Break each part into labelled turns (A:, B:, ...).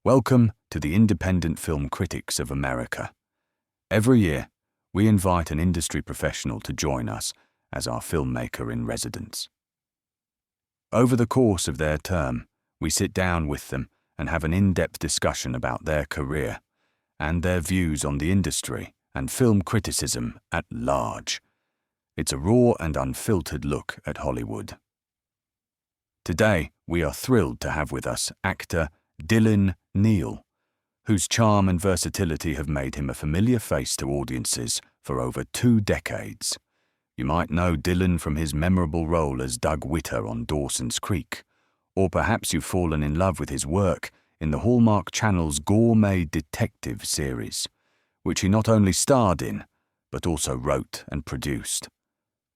A: Welcome to the Independent Film Critics of America. Every year, we invite an industry professional to join us as our filmmaker in residence. Over the course of their term, we sit down with them and have an in-depth discussion about their career and their views on the industry and film criticism at large. It's a raw and unfiltered look at Hollywood. Today, we are thrilled to have with us actor Dylan Neal, whose charm and versatility have made him a familiar face to audiences for over 2 decades. You might know Dylan from his memorable role as Doug Witter on Dawson's Creek, or perhaps you've fallen in love with his work in the Hallmark Channel's Gourmet detective series, which he not only starred in, but also wrote and produced.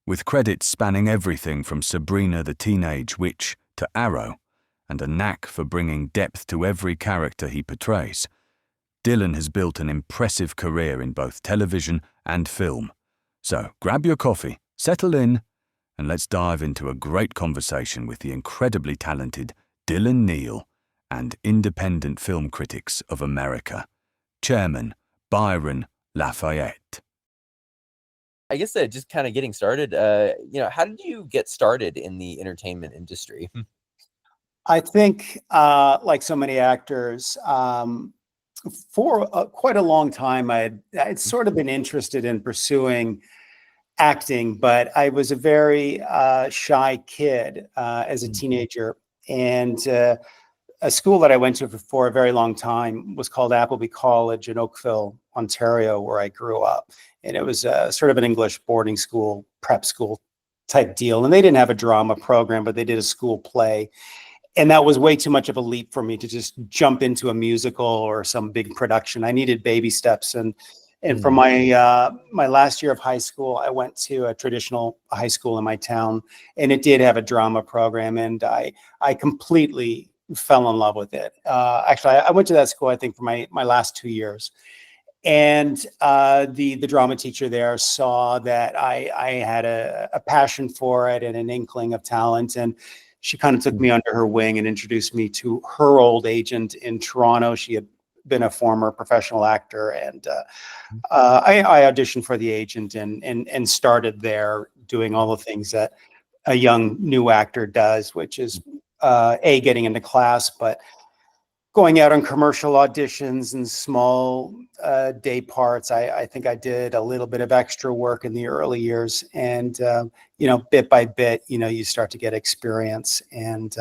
A: With credits spanning everything from Sabrina the Teenage Witch to Arrow, and a knack for bringing depth to every character he portrays, Dylan has built an impressive career in both television and film. So grab your coffee, settle in, and let's dive into a great conversation with the incredibly talented Dylan Neal and Independent Film Critics of America, Chairman Byron Lafayette.
B: I guess just kind of getting started, how did you get started in the entertainment industry?
C: I think, like so many actors, for quite a long time, I'd sort of been interested in pursuing acting, but I was a very shy kid as a teenager. And a school that I went to for a very long time was called Appleby College in Oakville, Ontario, where I grew up. And it was sort of an English boarding school, prep school type deal. And they didn't have a drama program, but they did a school play. And that was way too much of a leap for me to just jump into a musical or some big production. I needed baby steps. And for my my last year of high school, I went to a traditional high school in my town, and it did have a drama program. And I completely fell in love with it. Actually, I went to that school, I think, for my last 2 years. And the drama teacher there saw that I had a passion for it and an inkling of talent. And she kind of took me under her wing and introduced me to her old agent in Toronto. She had been a former professional actor, and I auditioned for the agent and started there doing all the things that a young new actor does, which is getting into class, but going out on commercial auditions and small day parts. I think I did a little bit of extra work in the early years, and bit by bit, you start to get experience, and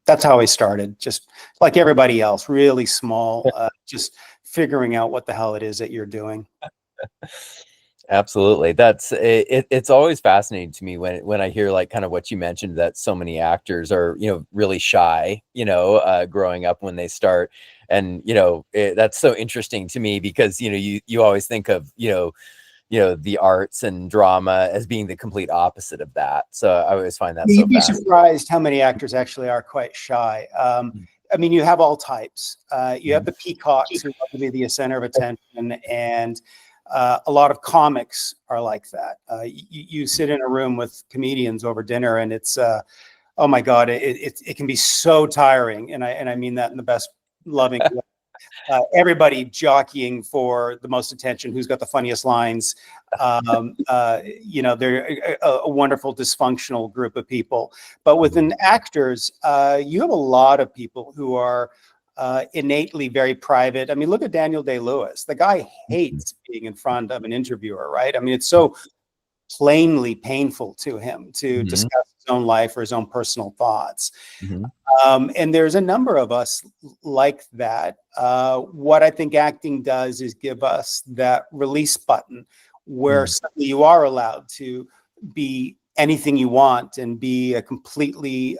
C: that's how I started. Just like everybody else, really small, just figuring out what the hell it is that you're doing.
B: Absolutely. That's it. It's always fascinating to me when I hear like kind of what you mentioned, that so many actors are, really shy, growing up when they start. And, that's so interesting to me because, you always think of, the arts and drama as being the complete opposite of that. So I always find that
C: You'd be surprised how many actors actually are quite shy. I mean, you have all types. You have the peacocks who love to be the center of attention, and a lot of comics are like that. You sit in a room with comedians over dinner, and it's oh my God, it can be so tiring, and I mean that in the best loving way. Everybody jockeying for the most attention, who's got the funniest lines. They're a wonderful dysfunctional group of people. But within actors, you have a lot of people who are innately very private. I mean, look at Daniel Day-Lewis. The guy hates being in front of an interviewer, right? I mean, it's so plainly painful to him to discuss his own life or his own personal thoughts. And there's a number of us like that. What I think acting does is give us that release button where suddenly you are allowed to be anything you want and be a completely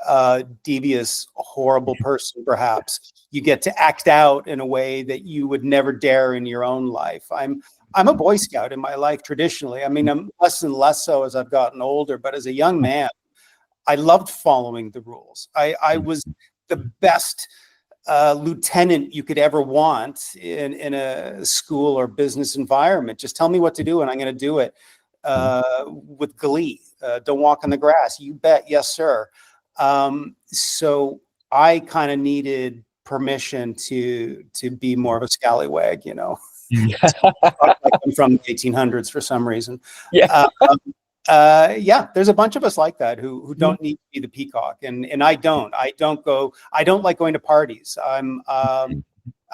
C: devious, horrible person, perhaps. You get to act out in a way that you would never dare in your own life. I'm a Boy Scout in my life traditionally. I mean, I'm less and less so as I've gotten older, but as a young man, I loved following the rules. I was the best lieutenant you could ever want in a school or business environment. Just tell me what to do and I'm going to do it with glee. Don't walk on the grass. You bet. Yes, sir. So I kind of needed permission to be more of a scallywag, you know.
B: Yeah.
C: Like I'm from the 1800s for some reason.
B: Yeah.
C: Yeah, there's a bunch of us like that who don't need to be the peacock, and I don't like going to parties.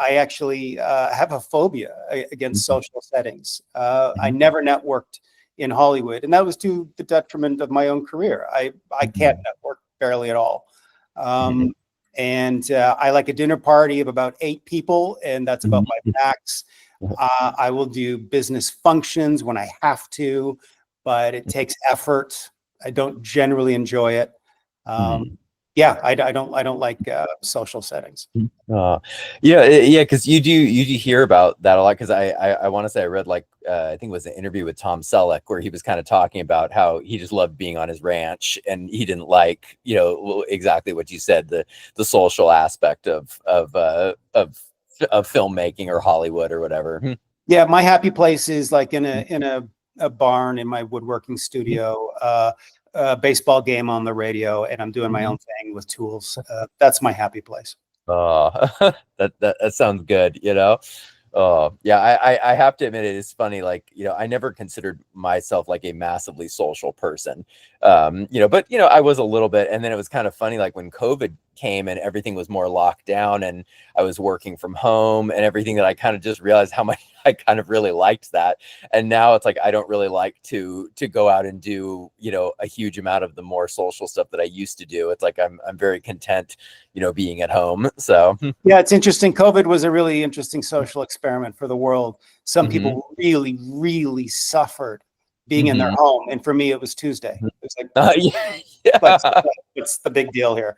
C: I actually have a phobia against social settings. I never networked in Hollywood, and that was to the detriment of my own career. I can't network barely at all. And I like a dinner party of about 8 people, and that's about my max. I will do business functions when I have to, but it takes effort. I don't generally enjoy it. Yeah, I don't like social settings.
B: Yeah, because you do hear about that a lot. Because I want to say I read like I think it was an interview with Tom Selleck where he was kind of talking about how he just loved being on his ranch and he didn't like, you know, exactly what you said, the social aspect of filmmaking or Hollywood or whatever.
C: Yeah, my happy place is like in a barn in my woodworking studio. A baseball game on the radio, and I'm doing my own thing with tools. That's my happy place.
B: That sounds good, you know. Yeah, I have to admit, it is funny, like, you know, I never considered myself like a massively social person, you know, but you know, I was a little bit. And then it was kind of funny, like when COVID came and everything was more locked down and I was working from home and everything, that I kind of just realized how much I kind of really liked that. And now it's like I don't really like to go out and do, you know, a huge amount of the more social stuff that I used to do. It's like I'm very content, you know, being at home. So
C: yeah, it's interesting. COVID was a really interesting social experiment for the world. Some people really suffered being in their home, and for me it was Tuesday. It was like what's the big deal here?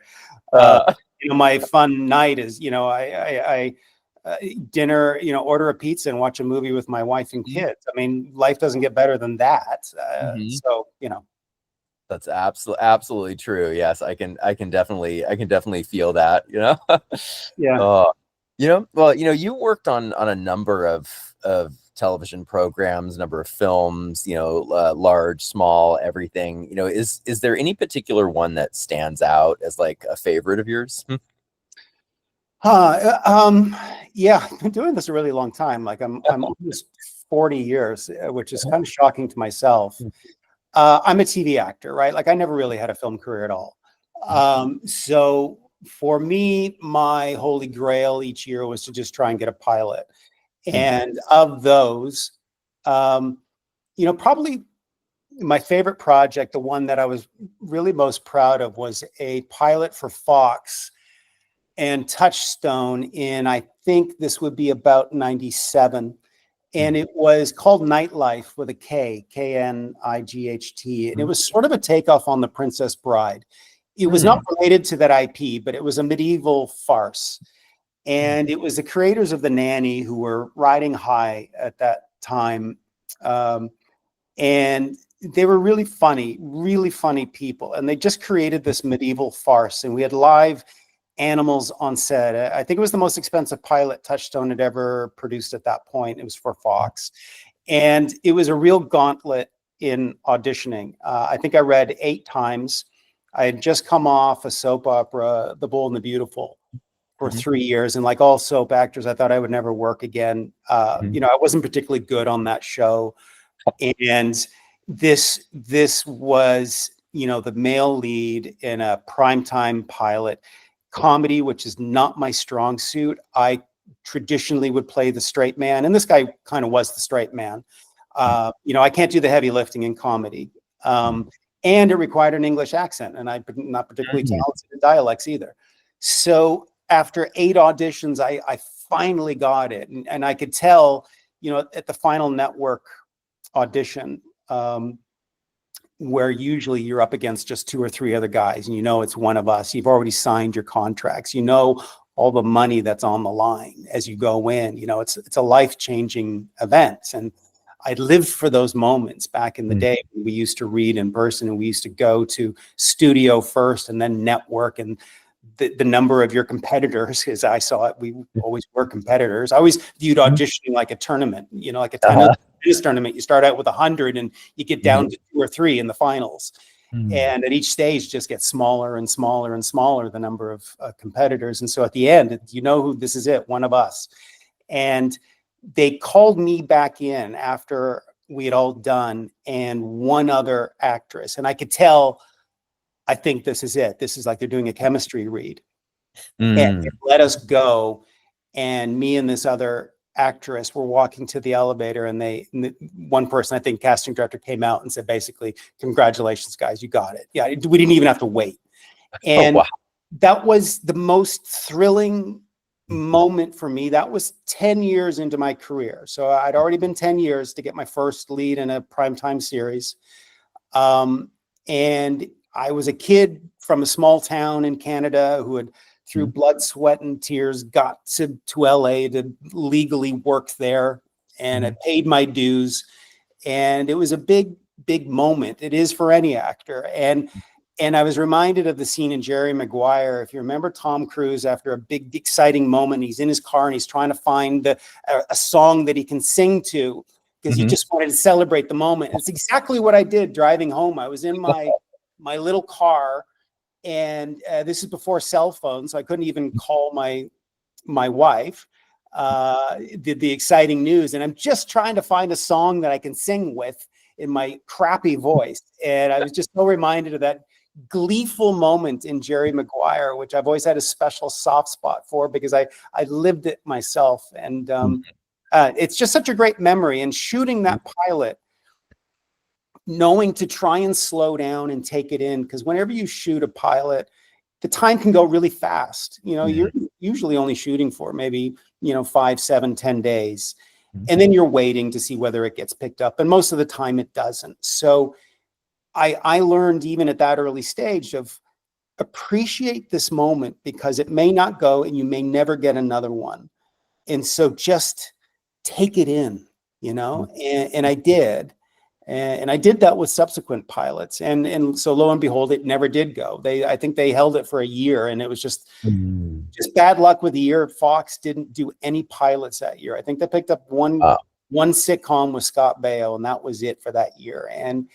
C: You know, my fun night is, you know, I dinner, you know, order a pizza and watch a movie with my wife and kids. I mean, life doesn't get better than that. So, you know,
B: that's absolutely true. Yes, I can definitely feel that, you know.
C: Yeah.
B: You know, well, you know, you worked on a number of television programs, number of films, you know, large, small, everything. You know, is there any particular one that stands out as like a favorite of yours?
C: Yeah, I've been doing this a really long time. Like I'm almost 40 years, which is kind of shocking to myself. I'm a TV actor, right? Like I never really had a film career at all. So for me, my holy grail each year was to just try and get a pilot. And of those, you know, probably my favorite project, the one that I was really most proud of, was a pilot for Fox and Touchstone in, I think this would be about 97. And it was called Nightlife with a K, Knight. And it was sort of a takeoff on The Princess Bride. It was not related to that IP, but it was a medieval farce. And it was the creators of The Nanny who were riding high at that time. And they were really funny people. And they just created this medieval farce. And we had live animals on set. I think it was the most expensive pilot Touchstone had ever produced at that point. It was for Fox. And it was a real gauntlet in auditioning. I think I read 8 times. I had just come off a soap opera, The Bold and the Beautiful, for 3 years. And like all soap actors, I thought I would never work again. You know, I wasn't particularly good on that show. And this was, you know, the male lead in a primetime pilot comedy, which is not my strong suit. I traditionally would play the straight man, and this guy kind of was the straight man. You know, I can't do the heavy lifting in comedy. And it required an English accent, and I'm not particularly talented in dialects either. So after 8 auditions, I finally got it. And I could tell, you know, at the final network audition, where usually you're up against just 2 or 3 other guys, and you know it's one of us. You've already signed your contracts. You know all the money that's on the line as you go in. You know, it's a life-changing event. And I lived for those moments back in the day when we used to read in person, and we used to go to studio first and then network. And the number of your competitors, as I saw it, we always were competitors. I always viewed auditioning like a tournament, you know, like a tennis tournament. You start out with 100 and you get down to 2 or 3 in the finals. And at each stage just gets smaller and smaller and smaller, the number of competitors. And so at the end, you know who this is, it, one of us. And they called me back in after we had all done, and one other actress. And I could tell, I think this is it. This is like they're doing a chemistry read. And they let us go. And me and this other actress were walking to the elevator, and one person, I think casting director, came out and said, basically, congratulations, guys, you got it. Yeah, we didn't even have to wait. And that was the most thrilling moment for me. That was 10 years into my career. So I'd already been 10 years to get my first lead in a primetime series. And I was a kid from a small town in Canada who had, through blood, sweat, and tears, got to LA to legally work there. And I paid my dues. And it was a big, big moment. It is for any actor. And I was reminded of the scene in Jerry Maguire. If you remember Tom Cruise, after a big, exciting moment, he's in his car and he's trying to find a song that he can sing to, because he just wanted to celebrate the moment. It's exactly what I did driving home. I was in my little car, and this is before cell phones, so I couldn't even call my wife. The exciting news, and I'm just trying to find a song that I can sing with in my crappy voice. And I was just so reminded of that gleeful moment in Jerry Maguire, which I've always had a special soft spot for, because I lived it myself. And it's just such a great memory. And shooting that pilot, knowing to try and slow down and take it in, because whenever you shoot a pilot, the time can go really fast. You know, you're usually only shooting for maybe, 5, 7, 10 days. And then you're waiting to see whether it gets picked up. And most of the time it doesn't. So I learned, even at that early stage, of appreciate this moment, because it may not go and you may never get another one. And so just take it in, and I did. And I did that with subsequent pilots. And so lo and behold, it never did go. I think they held it for a year, and it was just bad luck with the year. Fox didn't do any pilots that year. I think they picked up one sitcom with Scott Baio, and that was it for that year. And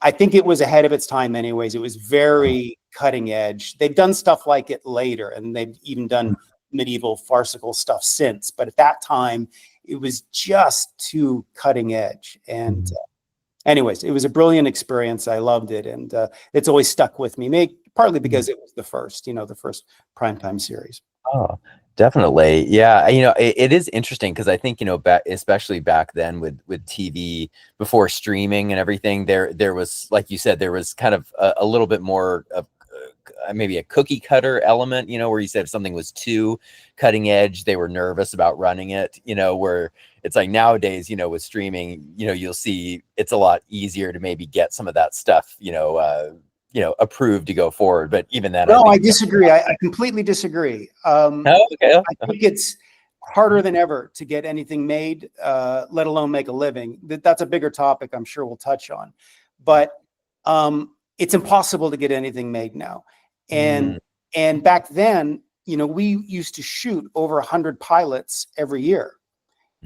C: I think it was ahead of its time anyways. It was very cutting edge. They've done stuff like it later, and they've even done medieval farcical stuff since. But at that time, it was just too cutting edge. And anyways, it was a brilliant experience. I loved it. And it's always stuck with me, partly because it was the first primetime series.
B: Oh, definitely. Yeah. It is interesting, because I think, especially back then with TV before streaming and everything, there was, like you said, there was kind of a little bit more of maybe a cookie cutter element, where you said if something was too cutting edge, they were nervous about running it, where it's like nowadays, with streaming, you'll see it's a lot easier to maybe get some of that stuff, approved to go forward. But even then,
C: no, I disagree. I completely disagree.
B: Okay.
C: I think it's harder than ever to get anything made, let alone make a living. That's a bigger topic I'm sure we'll touch on. But it's impossible to get anything made now. And back then, we used to shoot over 100 pilots every year.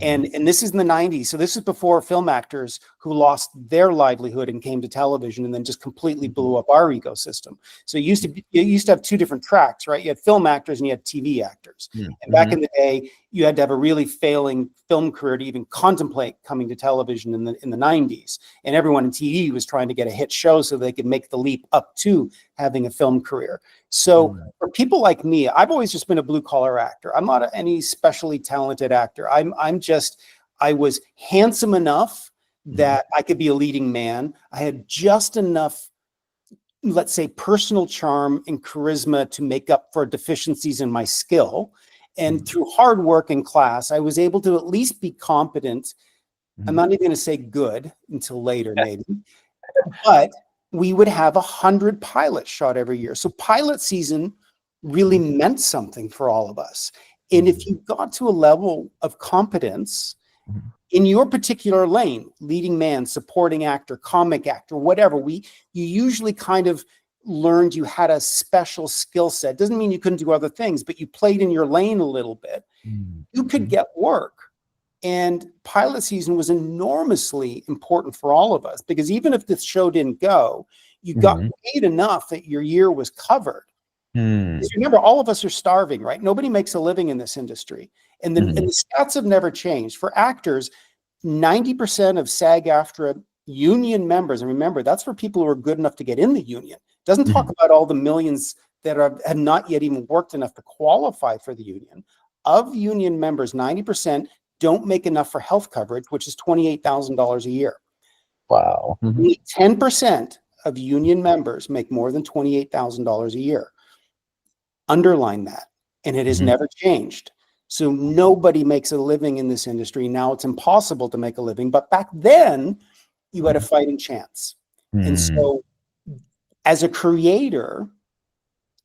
C: And this is in the 90s. So this is before film actors who lost their livelihood and came to television, and then just completely blew up our ecosystem. So you used to have two different tracks, right? You had film actors and you had TV actors. And back in the day, you had to have a really failing film career to even contemplate coming to television in the 90s. And everyone in TV was trying to get a hit show so they could make the leap up to having a film career. So for people like me, I've always just been a blue collar actor. I'm not any specially talented actor. I was handsome enough that I could be a leading man. I had just enough, let's say, personal charm and charisma to make up for deficiencies in my skill. And through hard work in class, I was able to at least be competent. I'm not even going to say good until later, maybe. But we would have 100 pilots shot every year. So pilot season really meant something for all of us. And if you got to a level of competence in your particular lane, leading man, supporting actor, comic actor, whatever, you usually kind of learned you had a special skill set. Doesn't mean you couldn't do other things, but you played in your lane a little bit. You could get work. And pilot season was enormously important for all of us, because even if the show didn't go, You got paid enough that your year was covered. Because remember, all of us are starving, right? Nobody makes a living in this industry. And the stats have never changed. For actors, 90% of SAG-AFTRA union members, and remember, that's for people who are good enough to get in the union. It doesn't talk about all the millions that have not yet even worked enough to qualify for the union. Of union members, 90% don't make enough for health coverage, which is $28,000 a year.
B: Wow.
C: 10% of union members make more than $28,000 a year. Underline that. And it has never changed. So nobody makes a living in this industry. Now it's impossible to make a living. But back then, you had a fighting chance. And so as a creator,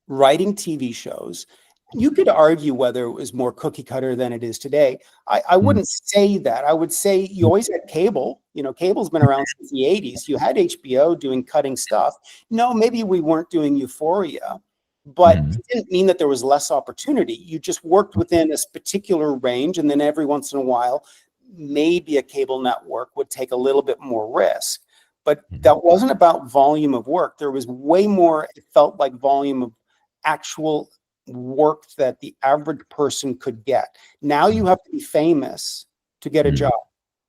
C: writing TV shows, you could argue whether it was more cookie cutter than it is today. I wouldn't say that. I would say you always had cable. You know, cable's been around since the 80s. You had HBO doing cutting stuff. No, maybe we weren't doing Euphoria, but it didn't mean that there was less opportunity. You just worked within this particular range, and then every once in a while, maybe a cable network would take a little bit more risk. But that wasn't about volume of work. There was way more, it felt like, volume of actual work that the average person could get. Now you have to be famous to get a job,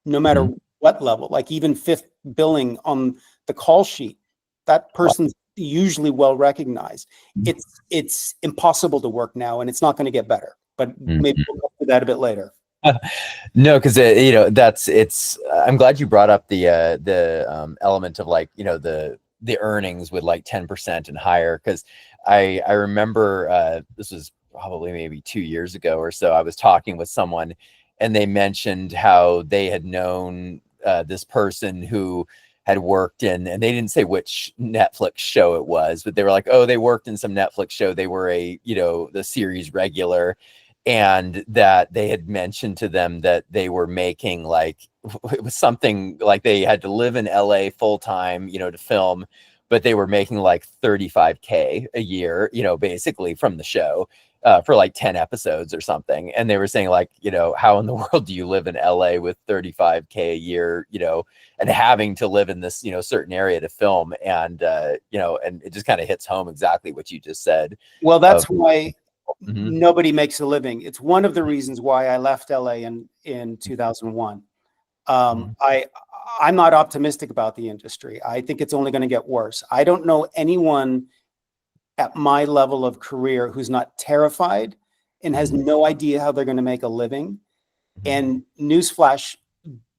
C: no matter what level, like even fifth billing on the call sheet. That person's usually well recognized. It's impossible to work now, and it's not going to get better. But maybe we'll go to that a bit later.
B: No, because you know, it's. I'm glad you brought up the element of, like, you know, the earnings with like 10% and higher, because I remember this was probably maybe 2 years ago or so. I was talking with someone, and they mentioned how they had known this person who had worked in, and they didn't say which Netflix show it was, but they were like, oh, they worked in some Netflix show. They were the series regular, and that they had mentioned to them that they were making, like, it was something like they had to live in LA full time, to film, but they were making like $35K a year, basically from the show for like 10 episodes or something. And they were saying, like, how in the world do you live in LA with $35K a year, and having to live in this, certain area to film? And, and it just kind of hits home exactly what you just said.
C: Well, that's why nobody makes a living. It's one of the reasons why I left LA in 2001. I'm not optimistic about the industry. I think it's only going to get worse. I don't know anyone at my level of career who's not terrified and has no idea how they're going to make a living. And newsflash,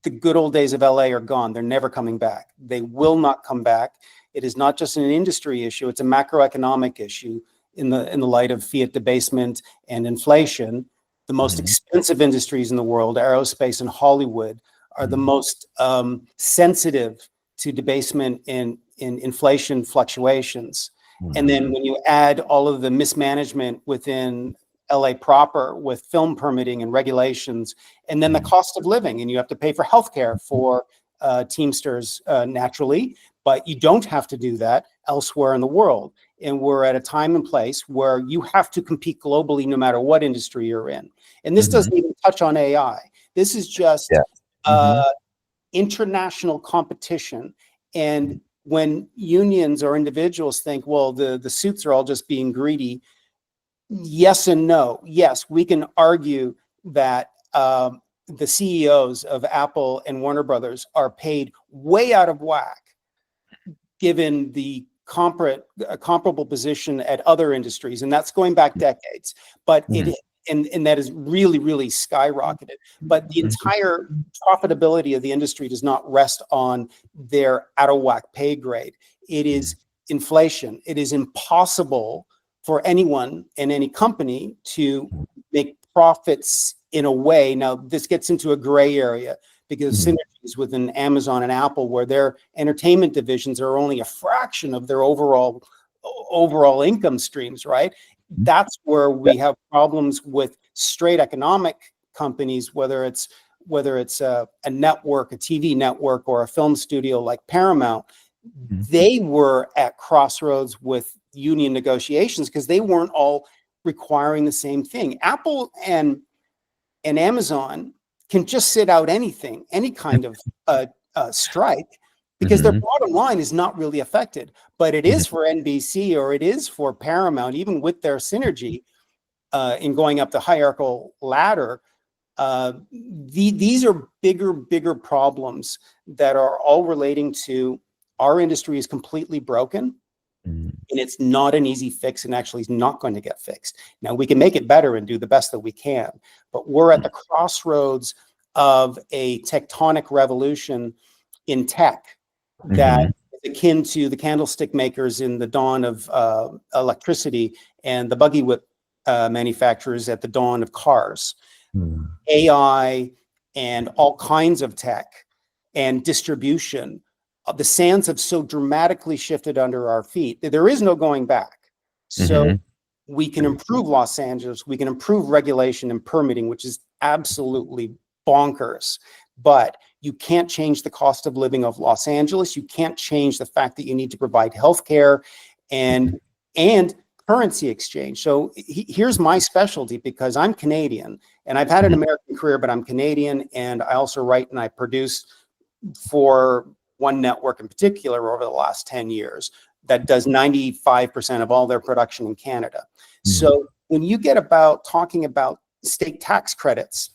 C: the good old days of LA are gone. They're never coming back. They will not come back. It is not just an industry issue. It's a macroeconomic issue in the light of fiat debasement and inflation. The most expensive industries in the world, aerospace and Hollywood, are the most sensitive to debasement in inflation fluctuations. And then when you add all of the mismanagement within LA proper with film permitting and regulations, and then the cost of living, and you have to pay for healthcare for Teamsters naturally, but you don't have to do that elsewhere in the world. And we're at a time and place where you have to compete globally no matter what industry you're in. And this doesn't even touch on AI. This is just international competition. And when unions or individuals think, well, the suits are all just being greedy, yes and no. Yes, we can argue that the CEOs of Apple and Warner Brothers are paid way out of whack, given the comparable position at other industries, and that's going back decades. But and that is really, really skyrocketed. But the entire profitability of the industry does not rest on their out of whack pay grade. It is inflation. It is impossible for anyone in any company to make profits in a way. Now, this gets into a gray area because synergies within Amazon and Apple, where their entertainment divisions are only a fraction of their overall income streams, right? That's where we have problems with straight economic companies, whether it's a network, a TV network, or a film studio like Paramount. They were at crossroads with union negotiations because they weren't all requiring the same thing. Apple and Amazon can just sit out anything, any kind of strike, because their bottom line is not really affected, but it is for NBC or it is for Paramount, even with their synergy in going up the hierarchical ladder. These are bigger problems that are all relating to our industry is completely broken, and it's not an easy fix, and actually is not going to get fixed. Now, we can make it better and do the best that we can, but we're at the crossroads of a tectonic revolution in tech that is akin to the candlestick makers in the dawn of electricity and the buggy whip manufacturers at the dawn of cars. AI and all kinds of tech and distribution. The sands have so dramatically shifted under our feet that there is no going back. So we can improve Los Angeles, we can improve regulation and permitting, which is absolutely bonkers, but you can't change the cost of living of Los Angeles. You can't change the fact that you need to provide healthcare and currency exchange. So here's my specialty, because I'm Canadian and I've had an American career, but I'm Canadian, and I also write and I produce for one network in particular over the last 10 years that does 95% of all their production in Canada. So when you get about talking about state tax credits,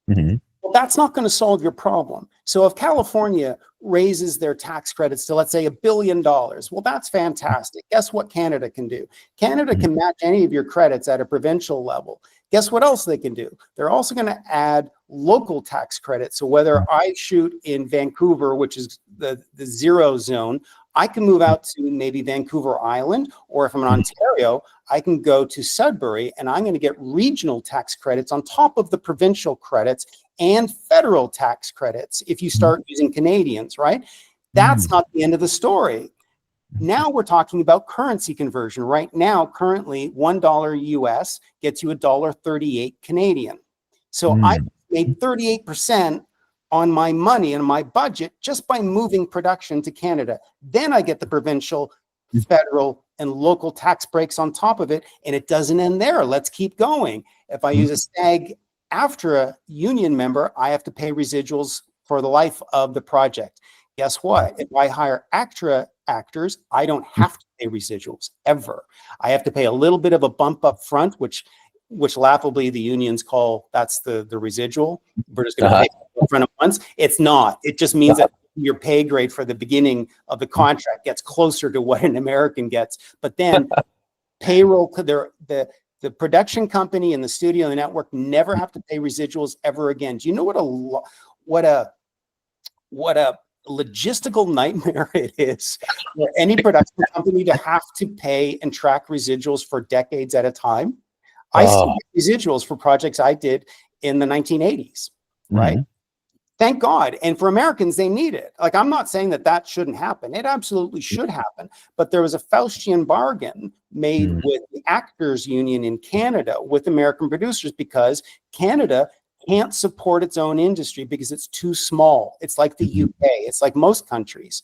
C: well, that's not going to solve your problem. So if California raises their tax credits to, let's say, $1 billion, well, that's fantastic. Guess what Canada can do? Canada can match any of your credits at a provincial level. Guess what else they can do? They're also going to add local tax credits. So whether I shoot in Vancouver, which is the zero zone, I can move out to maybe Vancouver Island, or if I'm in Ontario, I can go to Sudbury, and I'm going to get regional tax credits on top of the provincial credits and federal tax credits if you start using Canadians, right? That's not the end of the story. Now we're talking about currency conversion. Right now, currently, $1 US gets you $1.38 Canadian. So I made 38% on my money and my budget just by moving production to Canada. Then I get the provincial, federal, and local tax breaks on top of it, and it doesn't end there. Let's keep going. If I use a SAG AFTRA union member, I have to pay residuals for the life of the project. Guess what? If I hire ACTRA actors, I don't have to pay residuals ever. I have to pay a little bit of a bump up front, which laughably the unions call that's the residual. We're just going to pay up front at once. It's not. It just means that your pay grade for the beginning of the contract gets closer to what an American gets. But then payroll, the production company and the studio and the network never have to pay residuals ever again. Do you know what a logistical nightmare it is for any production company to have to pay and track residuals for decades at a time? I still get residuals for projects I did in the 1980s, right? Thank God. And for Americans, they need it. Like, I'm not saying that shouldn't happen. It absolutely should happen. But there was a Faustian bargain made with the Actors Union in Canada with American producers, because Canada can't support its own industry because it's too small. It's like the UK. It's like most countries.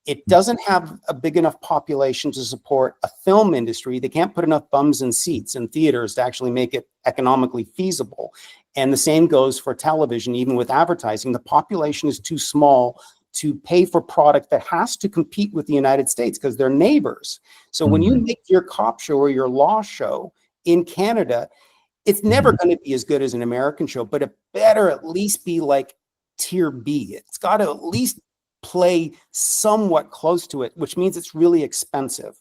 C: It doesn't have a big enough population to support a film industry. They can't put enough bums in seats in theaters to actually make it economically feasible. And the same goes for television, even with advertising. The population is too small to pay for product that has to compete with the United States because they're neighbors. So when you make your cop show or your law show in Canada, it's never going to be as good as an American show, but it better at least be like tier B. It's got to at least play somewhat close to it, which means it's really expensive.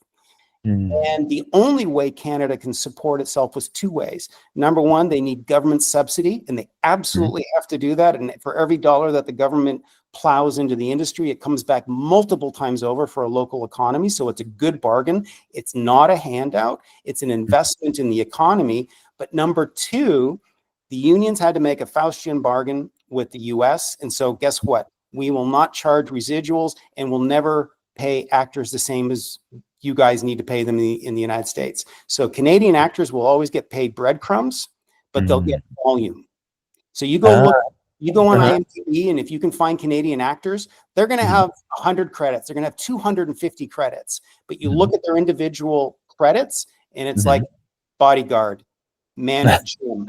C: And the only way Canada can support itself was two ways. Number one, they need government subsidy, and they absolutely have to do that. And for every dollar that the government plows into the industry, it comes back multiple times over for a local economy. So it's a good bargain. It's not a handout. It's an investment in the economy. But number two, the unions had to make a Faustian bargain with the US. And so guess what? We will not charge residuals, and we'll never pay actors the same as you guys need to pay them in the United States. So Canadian actors will always get paid breadcrumbs, but they'll get volume. So you go on IMDb, and if you can find Canadian actors, they're going to have 100 credits. They're going to have 250 credits. But you look at their individual credits, and it's like bodyguard, man at gym.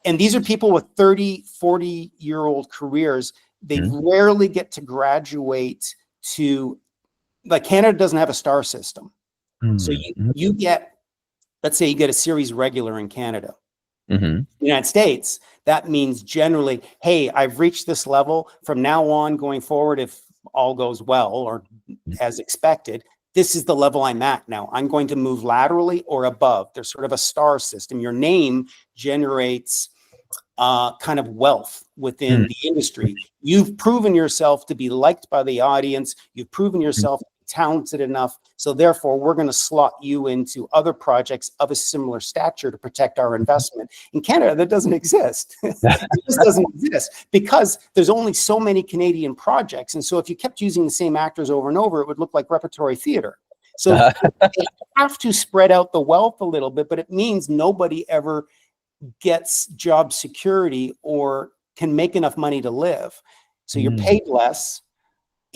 C: And these are people with 30, 40-year-old careers. They rarely get to graduate to, like, Canada doesn't have a star system. So you get, let's say you get a series regular in Canada. The United States, that means generally, hey, I've reached this level. From now on, going forward, if all goes well or as expected, this is the level I'm at now. I'm going to move laterally or above. There's sort of a star system. Your name generates kind of wealth within the industry. You've proven yourself to be liked by the audience. You've proven yourself talented enough. So therefore, we're going to slot you into other projects of a similar stature to protect our investment. In Canada, that doesn't exist. It just doesn't exist because there's only so many Canadian projects. And so if you kept using the same actors over and over, it would look like repertory theater. So they have to spread out the wealth a little bit, but it means nobody ever gets job security or can make enough money to live. So you're paid less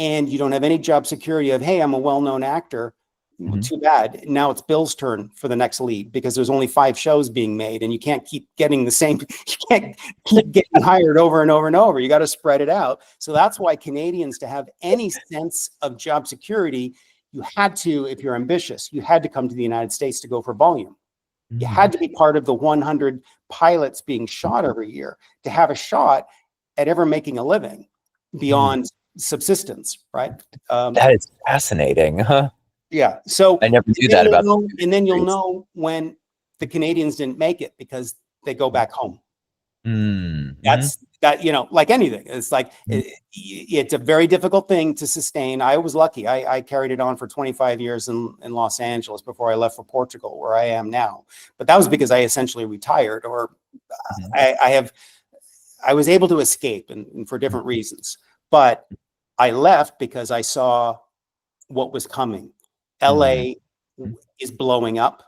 C: and you don't have any job security of, hey, I'm a well-known actor. Well, too bad. Now it's Bill's turn for the next lead because there's only 5 shows being made and you can't keep getting the same, you can't keep getting hired over and over and over. You got to spread it out. So that's why Canadians, to have any sense of job security, you had to, if you're ambitious, you had to come to the United States to go for volume. You had to be part of the 100 pilots being shot every year to have a shot at ever making a living beyond subsistence, right?
B: That is fascinating, huh?
C: Yeah. So
B: I never knew that about.
C: And then you'll know when the Canadians didn't make it because they go back home. That's that, you know, like anything. It's like it's a very difficult thing to sustain. I was lucky. I carried it on for 25 years in Los Angeles before I left for Portugal, where I am now. But that was because I essentially retired, or I was able to escape and for different reasons. But I left because I saw what was coming. LA is blowing up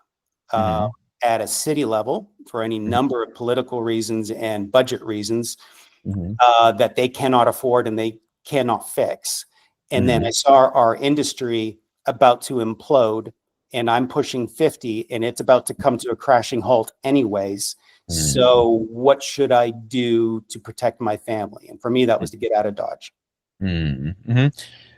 C: at a city level for any number of political reasons and budget reasons that they cannot afford and they cannot fix. And then I saw our industry about to implode, and I'm pushing 50 and it's about to come to a crashing halt anyways. So what should I do to protect my family? And for me, that was to get out of Dodge.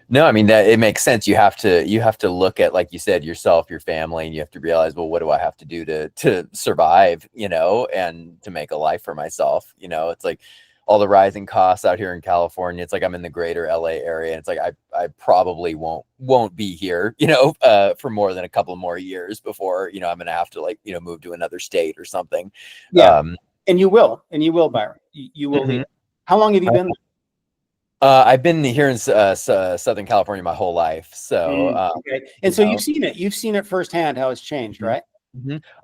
B: No, I mean, that it makes sense. You have to look at, like you said, yourself, your family, and you have to realize, well, what do I have to do to survive, you know, and to make a life for myself? You know, it's like all the rising costs out here in California. It's like I'm in the greater LA area, and it's like I probably won't be here, you know, for more than a couple more years before, you know, I'm gonna have to, like, you know, move to another state or something.
C: Yeah, and you will, Byron. You will leave. How long have you been there?
B: I've been here in Southern California my whole life. So,
C: okay. And so you've seen it firsthand how it's changed, right?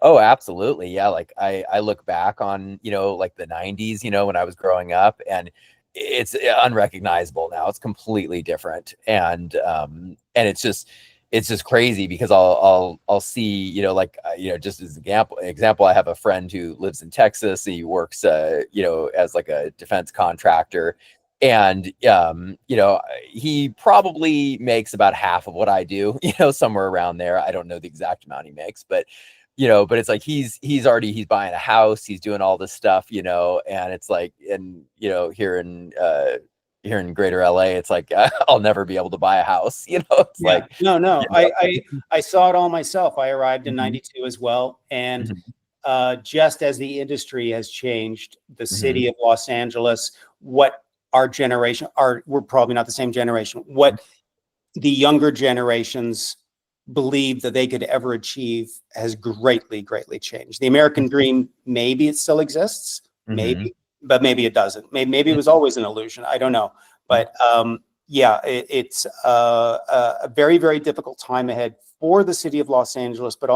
B: Oh, absolutely. Yeah. Like I look back on, you know, like the 90s, you know, when I was growing up, and it's unrecognizable now. It's completely different. And it's just crazy because I'll see, you know, like, you know, just as example, I have a friend who lives in Texas. He works, you know, as like a defense contractor. And, you know, he probably makes about half of what I do, you know, somewhere around there. I don't know the exact amount he makes, but, you know, but it's like, he's buying a house, he's doing all this stuff, you know, and it's like, and, you know, here in greater LA, it's like, I'll never be able to buy a house, you know. It's like,
C: no,
B: you know,
C: I saw it all myself. I arrived in 92 as well. And just as the industry has changed, the city of Los Angeles, what our generation we're probably not the same generation. What the younger generations believe that they could ever achieve has greatly, greatly changed. The American dream, maybe it still exists, maybe, but maybe it doesn't. Maybe it was always an illusion. I don't know. But yeah, it's a very, very difficult time ahead for the city of Los Angeles, but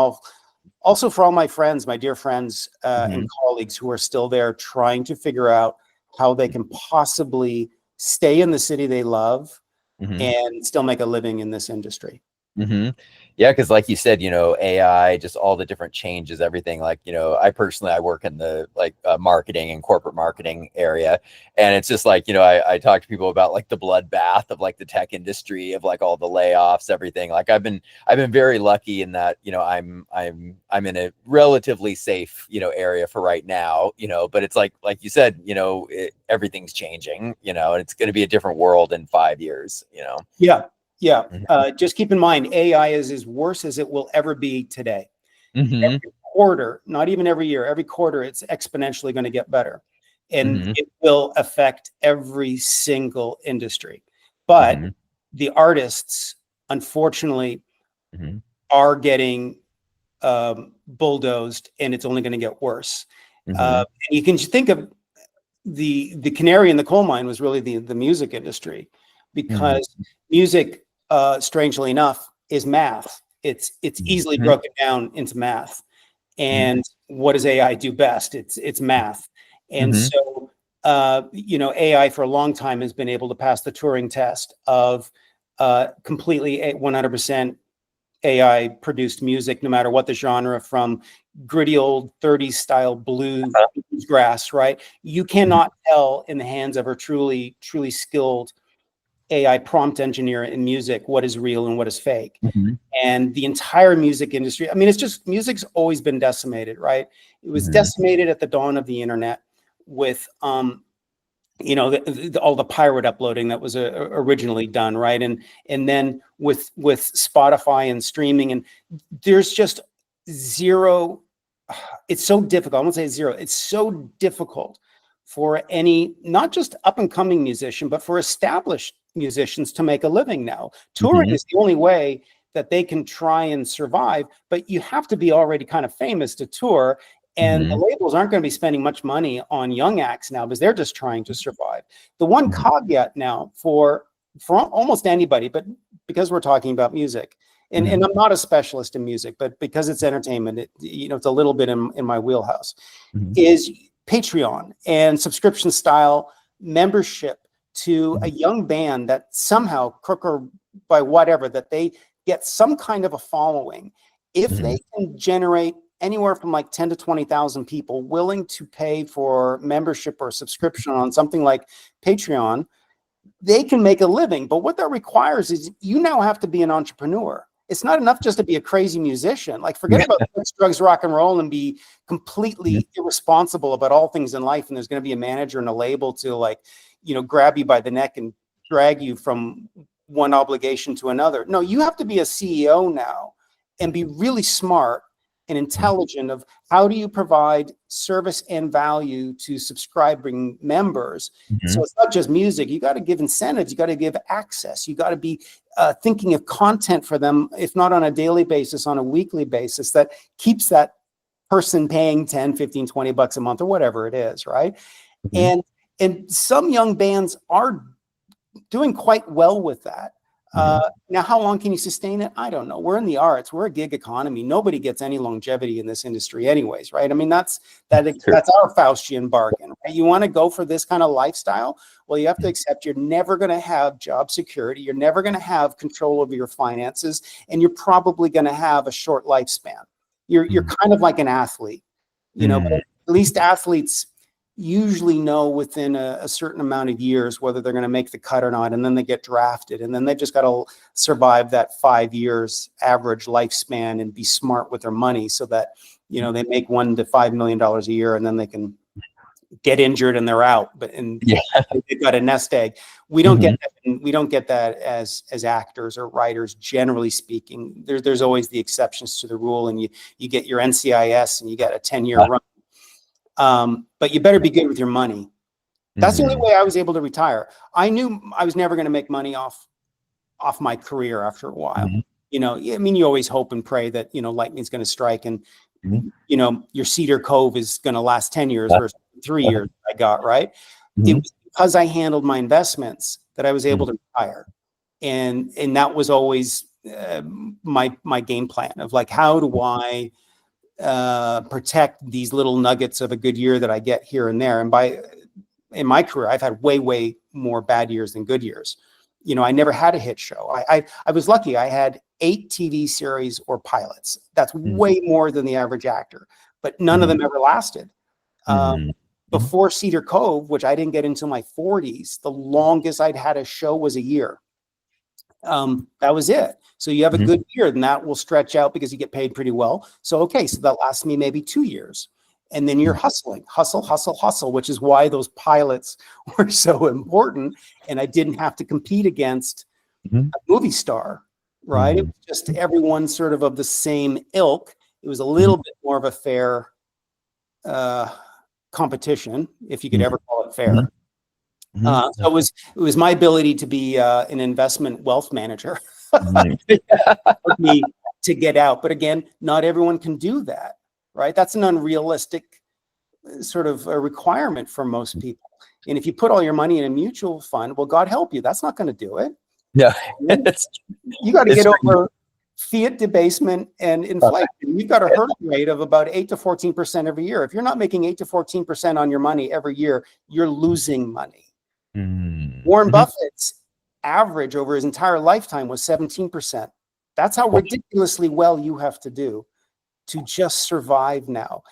C: also for all my friends, my dear friends and colleagues who are still there trying to figure out how they can possibly stay in the city they love and still make a living in this industry.
B: Yeah, because like you said, you know, AI, just all the different changes, everything. Like, you know, I work in the marketing and corporate marketing area, and it's just like, you know, I talk to people about like the bloodbath of like the tech industry, of like all the layoffs, everything. Like I've been very lucky in that, you know, I'm in a relatively safe, you know, area for right now, you know, but it's like you said, you know, everything's changing, you know, and it's going to be a different world in 5 years, you know.
C: Yeah.
B: Mhm.
C: Just keep in mind, AI is as worse as it will ever be today.
B: Mhm.
C: Every quarter, not even every year, every quarter, it's exponentially going to get better. And
B: Mhm.
C: it will affect every single industry. But
B: Mhm.
C: the artists, unfortunately,
B: Mhm.
C: are getting bulldozed, and it's only going to get worse.
B: Mhm.
C: And you can think of the canary in the coal mine was really the music industry,
B: Mhm.
C: because music, strangely enough, is math. It's easily
B: Mhm.
C: broken down into math.
B: Mhm.
C: And what does AI do best? It's math. And
B: Mhm.
C: so AI for a long time has been able to pass the Turing test of completely 100% AI produced music, no matter what the genre, from gritty old 30s style bluegrass, right? You
B: Mhm.
C: cannot tell in the hands of a truly, truly skilled AI prompt engineer in music what is real and what is fake.
B: Mhm.
C: And the entire music industry, I mean, it's just, music's always been decimated, right? It was
B: Mhm.
C: decimated at the dawn of the internet with all the pirate uploading that was originally done, right? And then with Spotify and streaming, and there's just zero. It's so difficult. I won't say zero. It's so difficult for any, not just up and coming musician, but for established musicians to make a living now. Touring
B: Mhm.
C: is the only way that they can try and survive, but you have to be already kind of famous to tour. And the
B: Mhm.
C: labels aren't going to be spending much money on young acts now, because they're just trying to survive. The one
B: Mhm.
C: caveat now for almost anybody, but because we're talking about music, and
B: Mhm.
C: I'm not a specialist in music, but because it's entertainment, it's a little bit in my wheelhouse,
B: Mhm.
C: is Patreon and subscription style membership to a
B: Mhm.
C: young band that somehow, crook or by whatever, that they get some kind of a following. If they
B: Mhm.
C: can generate anywhere from like 10 to 20,000 people willing to pay for membership or subscription on something like Patreon, they can make a living. But what that requires is you now have to be an entrepreneur. It's not enough just to be a crazy musician. Like, forget
B: Yeah.
C: about sex, drugs, rock and roll, and be
B: Mhm.
C: completely irresponsible about all things in life. And there's going to be a manager and a label to, like, grab you by the neck and drag you from one obligation to another. No, you have to be a CEO now and be really smart and
B: Mhm.
C: intelligent of how do you provide service and value to subscribing members. So
B: Mhm.
C: it's not just music. You got to give incentives. You got to give access. You got to be thinking of content for them, if not on a daily basis, on a weekly basis, that keeps that person paying 10, 15, 20 bucks a month or whatever it is, right?
B: Mhm.
C: And some young bands are doing quite well with that.
B: Mhm.
C: Now, how long can you sustain it? I don't know. We're in the arts. We're a gig economy. Nobody gets any longevity in this industry anyways, right? I mean, that's
B: True.
C: our Faustian bargain, right? You want to go for this kind of lifestyle? Well, you have to accept you're never going to have job security. You're never going to have control over your finances, and you're probably going to have a short lifespan. You're
B: Mhm.
C: kind of like an athlete, but
B: Mhm.
C: at least athletes usually know within a certain amount of years whether they're going to make the cut or not, and then they get drafted, and then they just got to survive that 5 years average lifespan and be smart with their money, so that they make $1 to $5 million a year, and then they can get injured and they're out. But
B: Yeah.
C: they've got a nest egg. We don't
B: Mhm.
C: get that. We don't get that as actors or writers. Generally speaking, there's always the exceptions to the rule, and you get your NCIS and you get a 10-year
B: Uh,
C: run. But you better be good with your money. That's the only
B: Mhm.
C: way I was able to retire. I knew I was never going to make money off my career after a while.
B: Mhm.
C: I mean, you always hope and pray that lightning's going to strike, and
B: Mhm.
C: your Cedar Cove is going to last 10 years
B: Uh,
C: versus 3
B: uh,
C: years I got, right? It
B: Mhm.
C: was because I handled my investments that I was able
B: Mhm.
C: to retire. And that was always my game plan of, like, how do I protect these little nuggets of a good year that I get here and there. And in my career, I've had way more bad years than good years. I never had a hit show. I was lucky. I had 8 TV series or pilots. That's
B: Mhm.
C: way more than the average actor, but none of
B: Mhm.
C: them ever lasted. Um,
B: Mhm. Mhm.
C: Before Cedar Cove, which I didn't get until my 40s, the longest I'd had a show was a year. That was it. So you have a
B: Mhm.
C: good year, then that will stretch out because you get paid pretty well. So, okay, so that lasts me maybe 2 years. And then you're hustling, hustle, which is why those pilots were so important. And I didn't have to compete against
B: Mhm.
C: a movie star, right? It
B: Mhm.
C: was just everyone sort of the same ilk. It was a
B: Mhm.
C: little bit more of a fair competition, if you could ever call it fair.
B: Mhm.
C: So it was my ability to be an investment wealth manager
B: Mhm.
C: for me to get out. But again, not everyone can do that, right? That's an unrealistic sort of a requirement for most people. And if you put all your money in a mutual fund, well, God help you, that's not going to do it.
B: Yeah,
C: You got to
B: it's
C: get
B: true.
C: over fiat debasement and inflation. You've got a hurdle rate of about 8 to 14% every year. If you're not making 8 to 14% on your money every year, you're losing money. Warren
B: Mhm.
C: Buffett's average over his entire lifetime was 17%. That's how ridiculously well you have to do to just survive now.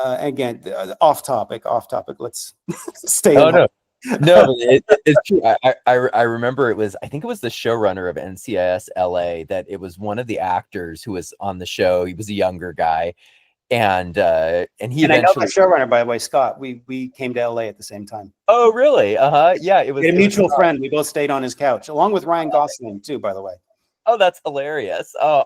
C: Again, off topic. Let's stay
B: Oh
C: on.
B: no, no, but it's true. I remember it was, I think it was the showrunner of NCIS LA, that it was one of the actors who was on the show. He was a younger guy, and he
C: And I know the
B: eventually.
C: showrunner, by the way, Scott. We came to LA at the same time.
B: Oh really? Yeah, it
C: We
B: was.
C: had a
B: It was.
C: mutual friend. We both stayed on his couch, along with Ryan Gosling too, by the way.
B: Oh, that's hilarious. Oh,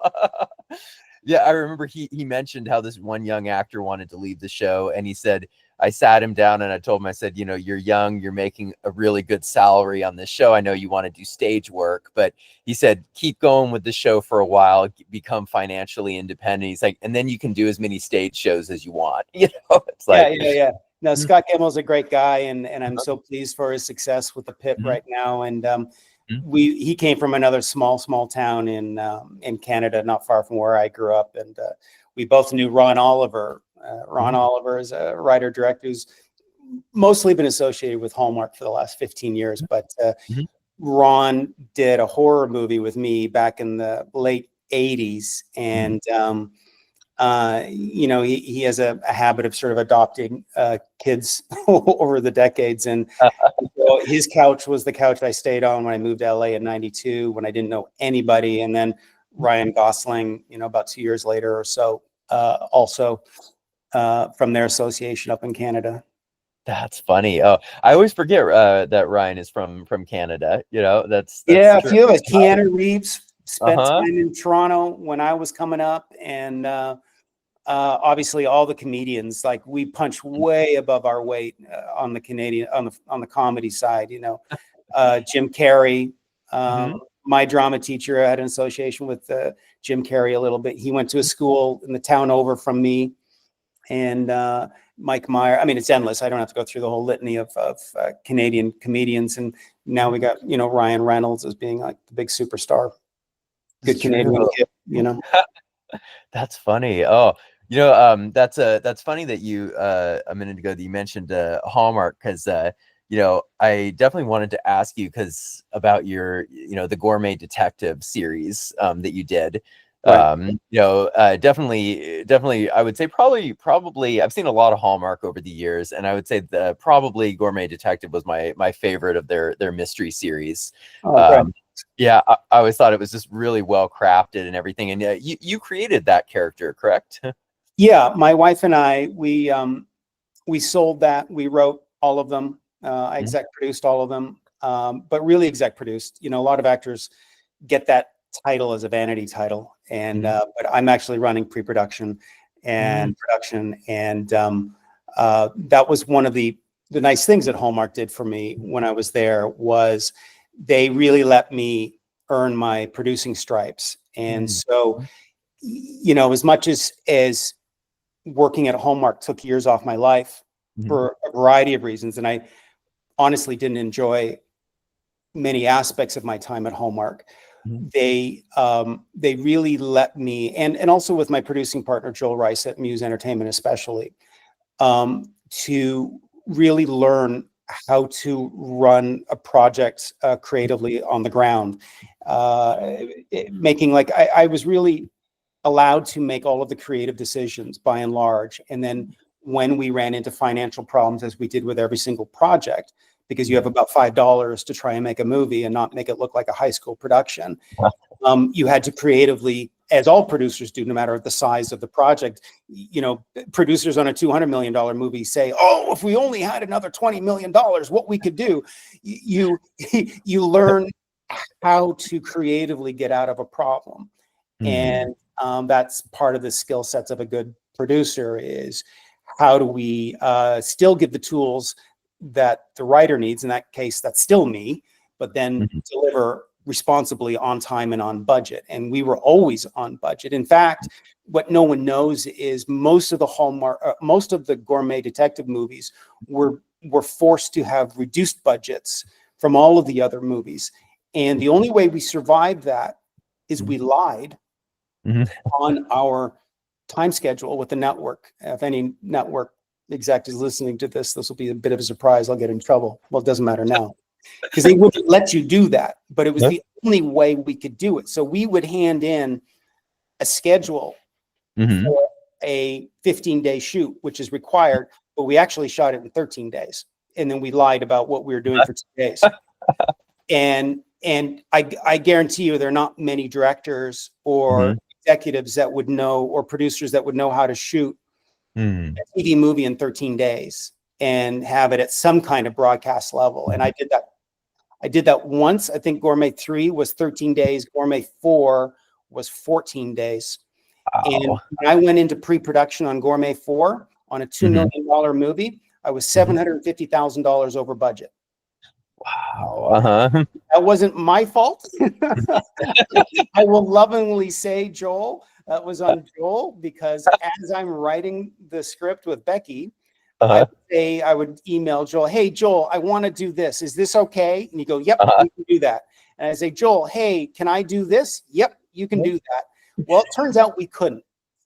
B: yeah. I remember he mentioned how this one young actor wanted to leave the show, and he said, I sat him down and I told him, I said, you're young, you're making a really good salary on this show. I know you want to do stage work, but he said, keep going with the show for a while, become financially independent. He's like, and then you can do as many stage shows as you want. It's like,
C: Yeah. No, Scott Gimmel's a great guy, and I'm so pleased for his success with the pit right now. And he came from another small town in Canada, not far from where I grew up, and we both knew Ron Oliver. Ron Oliver is a writer director who's mostly been associated with Hallmark for the last 15 years, but Ron did a horror movie with me back in the late 80s, and he has a habit of sort of adopting kids over the decades. And so his couch was the couch I stayed on when I moved to LA in '92, when I didn't know anybody. And then Ryan Gosling, about 2 years later or so, also from their association up in Canada.
B: That's funny. Oh, I always forget that Ryan is from Canada. That's
C: A
B: true.
C: few of us. Keanu Reeves spent
B: Uh-huh.
C: time in Toronto when I was coming up, and obviously all the comedians, like, we punch way above our weight on the Canadian on the comedy side. Jim Carrey, my drama teacher, had an association with Jim Carrey a little bit. He went to a school in the town over from me, and Mike Meyer. I mean, it's endless. I don't have to go through the whole litany of Canadian comedians. And now we got Ryan Reynolds as being like the big superstar. Good
B: It's
C: Canadian
B: true.
C: kid.
B: That's funny. Oh, that's funny that you a minute ago that you mentioned Hallmark, because I definitely wanted to ask you about your the Gourmet Detective series that you did.
C: Right.
B: Definitely I would say probably I've seen a lot of Hallmark over the years, and I would say probably Gourmet Detective was my favorite of their mystery series.
C: Right.
B: Yeah, I always thought it was just really well crafted and everything. And you created that character, correct?
C: Yeah, my wife and I, we sold that. We wrote all of them. I exec produced all of them, but really exec produced. A lot of actors get that title as a vanity title, and but I'm actually running pre-production and production, and that was one of the nice things that Hallmark did for me when I was there, was they really let me earn my producing stripes. And so, as much as working at Hallmark took years off my life for a variety of reasons, and I honestly didn't enjoy many aspects of my time at Hallmark, they really let me, and also with my producing partner Joel Rice at Muse Entertainment especially, to really learn how to run a project creatively on the ground, making, like, I was really allowed to make all of the creative decisions by and large. And then when we ran into financial problems, as we did with every single project, because you have about $5 to try and make a movie and not make it look like a high school production, you had to creatively, as all producers do, no matter the size of the project. Producers on a $200 million movie say, "Oh, if we only had another $20 million, what we could do." You learn how to creatively get out of a problem. And that's part of the skill sets of a good producer is how do we still give the tools that the writer needs, in that case, that's still me, but then deliver responsibly on time and on budget. And we were always on budget. In fact, what no one knows is most of the Hallmark, most of the gourmet detective movies were forced to have reduced budgets from all of the other movies. And the only way we survived that is we lied on our time schedule with the network. If any network exec is listening to this, this will be a bit of a surprise. I'll get in trouble. Well, it doesn't matter now because they wouldn't let you do that, but it was the only way we could do it. So we would hand in a schedule for a 15-day shoot, which is required, but we actually shot it in 13 days. And then we lied about what we were doing for 2 days. And I guarantee you there are not many directors or executives that would know, or producers that would know how to shoot a TV movie in 13 days and have it at some kind of broadcast level. And I did that once. I think Gourmet 3 was 13 days. Gourmet 4 was 14 days. Wow. And when I went into pre-production on Gourmet 4 on a $2 million movie, I was $750,000 over budget.
B: Wow.
C: That wasn't my fault. I will lovingly say, Joel, that was on Joel, because as I'm writing the script with Becky, I would email Joel, hey, Joel, I want to do this. Is this okay? And you go, yep, we can do that. And I say, Joel, hey, can I do this? Yep, you can do that. Well, it turns out we couldn't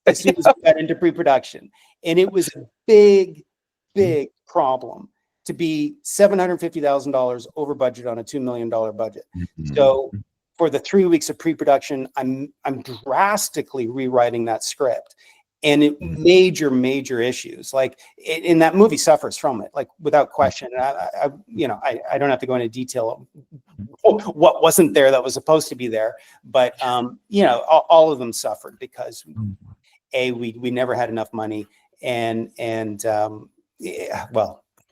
C: as soon as we got into pre-production. And it was a big, big problem to be $750,000 over budget on a $2 million budget. So for the 3 weeks of pre-production, I'm drastically rewriting that script, and it major issues. Like in that movie suffers from it, like without question. And I don't have to go into detail of what wasn't there that was supposed to be there, but all of them suffered because we never had enough money, and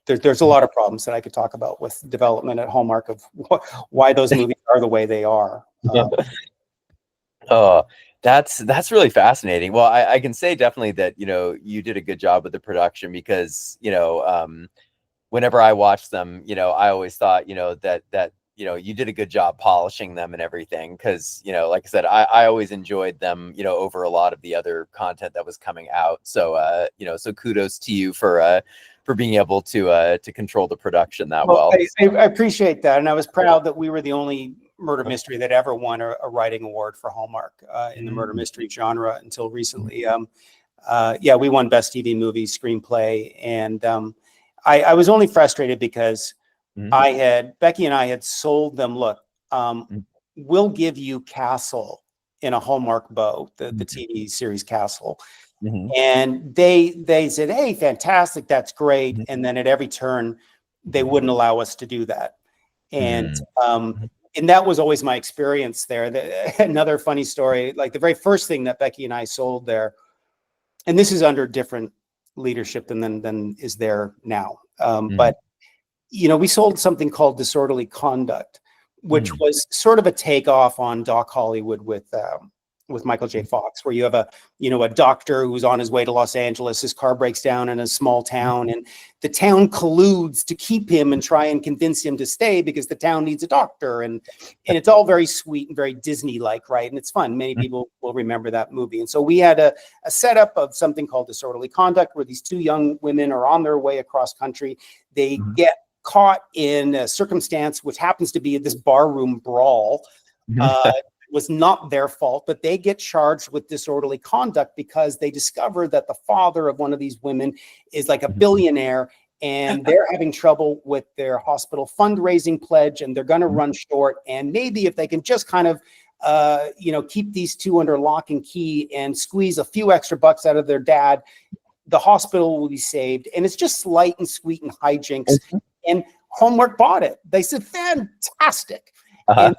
C: there's a lot of problems that I could talk about with development at Hallmark of why those movies are the way they are.
B: That's really fascinating. Well, I can say definitely that, you did a good job with the production because, whenever I watched them, I always thought, that you did a good job polishing them and everything. Cause, like I said, I always enjoyed them, over a lot of the other content that was coming out. So, so kudos to you for being able to control the production that well.
C: I appreciate that. And I was proud that we were the only murder mystery that ever won a writing award for Hallmark in the murder mystery genre until recently. We won Best TV Movie Screenplay. And I was only frustrated because Becky and I had sold them, look, we'll give you Castle in a Hallmark bow, the TV series Castle. And they said, hey, fantastic, that's great. And then at every turn, they wouldn't allow us to do that. And that was always my experience there. Another funny story, like the very first thing that Becky and I sold there, and this is under different leadership than is there now. But, we sold something called Disorderly Conduct, which was sort of a takeoff on Doc Hollywood with Michael J. Fox, where you have a doctor who's on his way to Los Angeles. His car breaks down in a small town, and the town colludes to keep him and try and convince him to stay because the town needs a doctor. And it's all very sweet and very Disney-like, right? And it's fun. Many people will remember that movie. And so we had a setup of something called Disorderly Conduct, where these two young women are on their way across country. They get caught in a circumstance which happens to be this barroom brawl. Was not their fault, but they get charged with disorderly conduct because they discover that the father of one of these women is like a billionaire, and they're having trouble with their hospital fundraising pledge, and they're going to run short. And maybe if they can just kind of, keep these two under lock and key and squeeze a few extra bucks out of their dad, the hospital will be saved. And it's just light and sweet and hijinks. And Hallmark bought it. They said, fantastic. And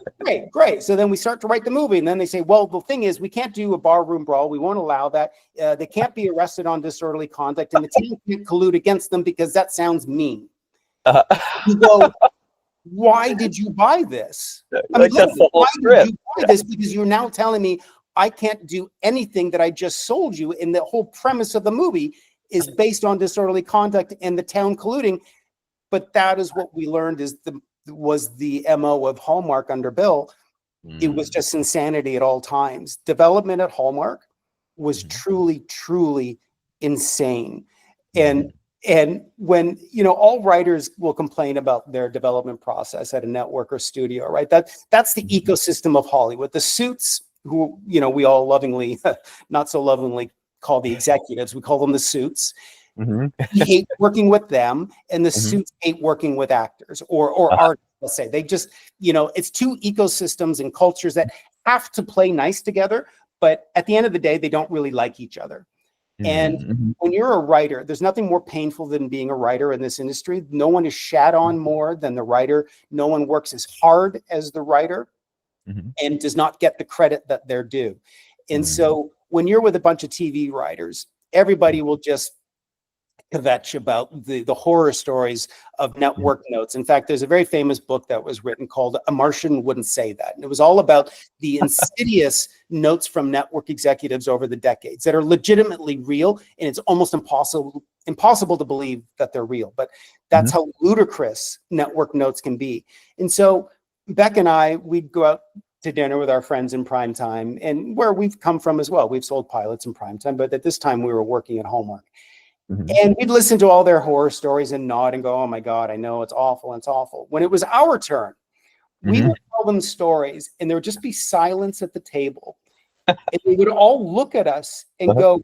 C: great. So then we start to write the movie, and then they say, well, the thing is, we can't do a barroom brawl. We won't allow that. They can't be arrested on disorderly conduct, and the team can't collude against them because that sounds mean. You go, why did you buy this? I
B: Like,
C: mean,
B: that's the whole
C: why
B: script.
C: did you buy this? Because you're now telling me I can't do anything that I just sold you, and the whole premise of the movie is based on disorderly conduct and the town colluding. But that is what we learned was the MO of Hallmark under Bill. It was just insanity at all times. Development at Hallmark was truly, truly insane. And when, all writers will complain about their development process at a network or studio, right? That's the ecosystem of Hollywood. The suits, who, we all lovingly, not so lovingly call the executives, we call them the suits. We hate working with them, and the suits hate working with actors or artists, let's say. They just, it's two ecosystems and cultures that have to play nice together, but at the end of the day, they don't really like each other. And when you're a writer, there's nothing more painful than being a writer in this industry. No one is shat on more than the writer. No one works as hard as the writer and does not get the credit that they're due. And so when you're with a bunch of TV writers, everybody will just kvetch about the horror stories of network notes. In fact, there's a very famous book that was written called A Martian Wouldn't Say That. And it was all about the insidious notes from network executives over the decades that are legitimately real. And it's almost impossible to believe that they're real. But that's how ludicrous network notes can be. And so Beck and I, we'd go out to dinner with our friends in prime time, and where we've come from as well. We've sold pilots in prime time, but at this time we were working at Hallmark. And we'd listen to all their horror stories and nod and go, oh my God, I know, it's awful, it's awful. When it was our turn, we would tell them stories, and there would just be silence at the table. And they would all look at us and go,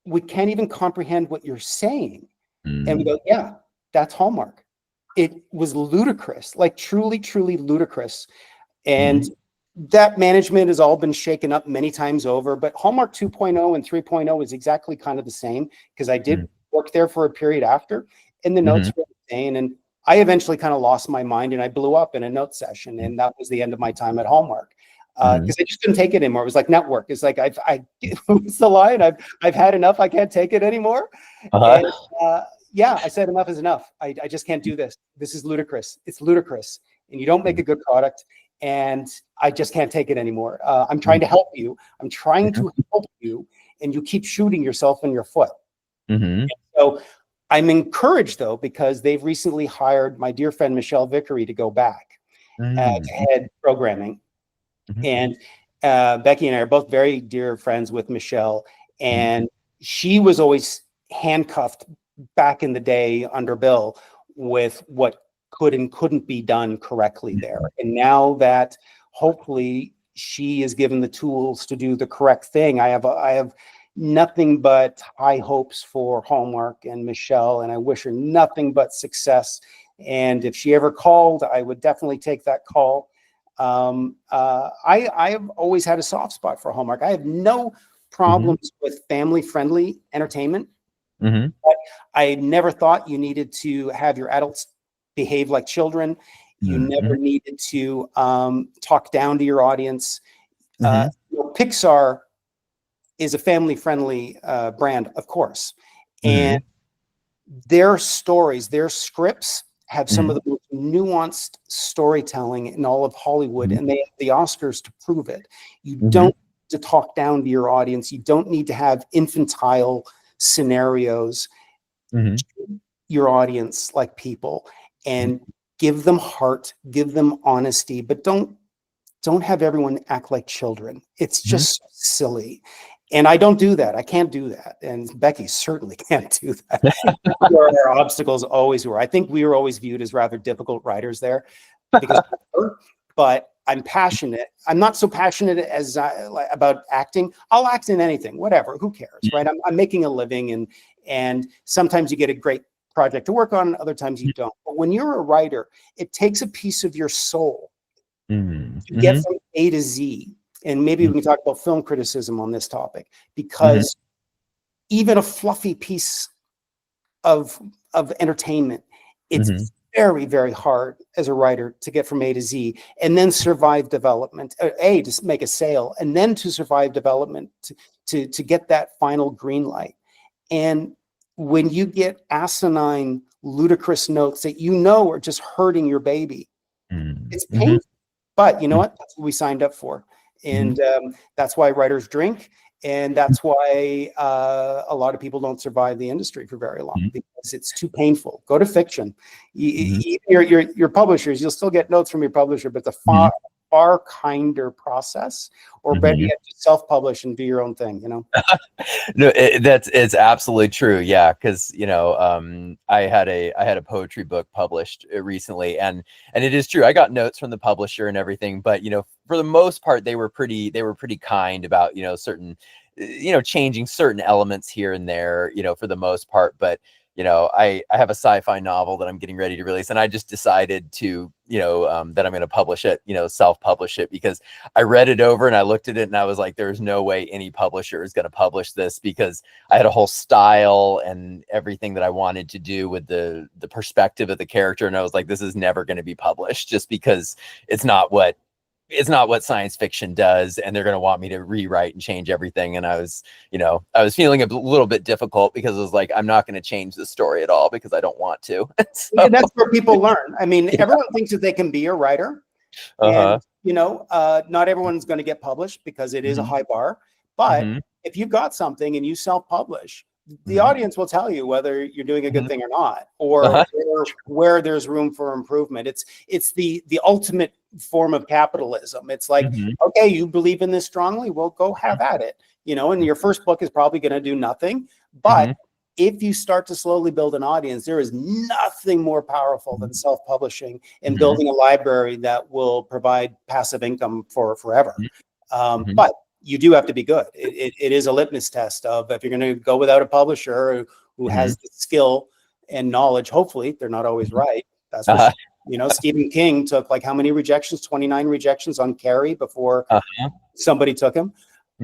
C: we can't even comprehend what you're saying. And we go, yeah, that's Hallmark. It was ludicrous, like truly, truly ludicrous. And that management has all been shaken up many times over, but Hallmark 2.0 and 3.0 is exactly kind of the same, because I did work there for a period after, and the notes were insane. And I eventually kind of lost my mind, and I blew up in a note session, and that was the end of my time at Hallmark, because I just couldn't take it anymore. It was like network. It's like it's the line. I've had enough. I can't take it anymore. And, yeah, I said enough is enough. I just can't do this. This is ludicrous. It's ludicrous, and you don't make a good product. And I just can't take it anymore. I'm trying to help you. I'm trying to help you, and you keep shooting yourself in your foot. So I'm encouraged, though, because they've recently hired my dear friend Michelle Vickery to go back to head programming. And Becky and I are both very dear friends with Michelle, and she was always handcuffed back in the day under Bill with what could and couldn't be done correctly there. And now that hopefully she is given the tools to do the correct thing, I have nothing but high hopes for Hallmark and Michelle, and I wish her nothing but success. And if she ever called, I would definitely take that call. I have always had a soft spot for Hallmark. I have no problems with family-friendly entertainment. But I never thought you needed to have your adults behave like children. You never needed to talk down to your audience. Pixar is a family-friendly brand, of course. And their stories, their scripts have some of the most nuanced storytelling in all of Hollywood, and they have the Oscars to prove it. You don't need to talk down to your audience. You don't need to have infantile scenarios. Treat your audience like people, and give them heart, give them honesty, but don't have everyone act like children. It's just silly. And I don't do that. I can't do that. And Becky certainly can't do that. Our obstacles always were. I think we were always viewed as rather difficult writers there, because but I'm passionate. I'm not so passionate as about acting. I'll act in anything, whatever, who cares, right? I'm making a living, and sometimes you get a great project to work on, other times you don't. But when you're a writer, it takes a piece of your soul to get from A to Z. And maybe we can talk about film criticism on this topic, because even a fluffy piece of entertainment, it's very, very hard as a writer to get from A to Z, and then survive development, to make a sale, and then to survive development to get that final green light. And when you get asinine ludicrous notes that you know are just hurting your baby. It's
B: Mm-hmm.
C: painful, but you know what? That's what we signed up for. And that's why writers drink. And that's why a lot of people don't survive the industry for very long, because it's too painful. Go to fiction. Your publishers, you'll still get notes from your publisher, but it's a far kinder process. Or better yet, just self-publish and do your own thing, you know?
B: No, it's absolutely true. Yeah, because I had a poetry book published recently, and it is true. I got notes from the publisher and everything, but for the most part, they were pretty kind about certain changing certain elements here and there, for the most part. But I have a sci-fi novel that I'm getting ready to release, and I just decided to that I'm going to publish it, self-publish it, because I read it over and I looked at it and I was like, there's no way any publisher is going to publish this, because I had a whole style and everything that I wanted to do with the perspective of the character, and I was like, this is never going to be published, just because it's not what science fiction does, and they're going to want me to rewrite and change everything. And I was feeling a little bit difficult, because it was like, I'm not going to change the story at all because I don't want to.
C: And that's where people learn. I mean, everyone thinks that they can be a writer, and not everyone's going to get published, because it is a high bar. But if you've got something and you self-publish, the audience will tell you whether you're doing a good thing or not, or where there's room for improvement. It's the ultimate form of capitalism. It's like, okay, you believe in this strongly, well, go have at it. And your first book is probably going to do nothing, but if you start to slowly build an audience, there is nothing more powerful than self-publishing and building a library that will provide passive income for forever. But you do have to be good. It is a litmus test of, if you're going to go without a publisher who has the skill and knowledge. Hopefully they're not always right. That's for sure. Stephen King took how many rejections? 29 rejections on Carrie before somebody took him.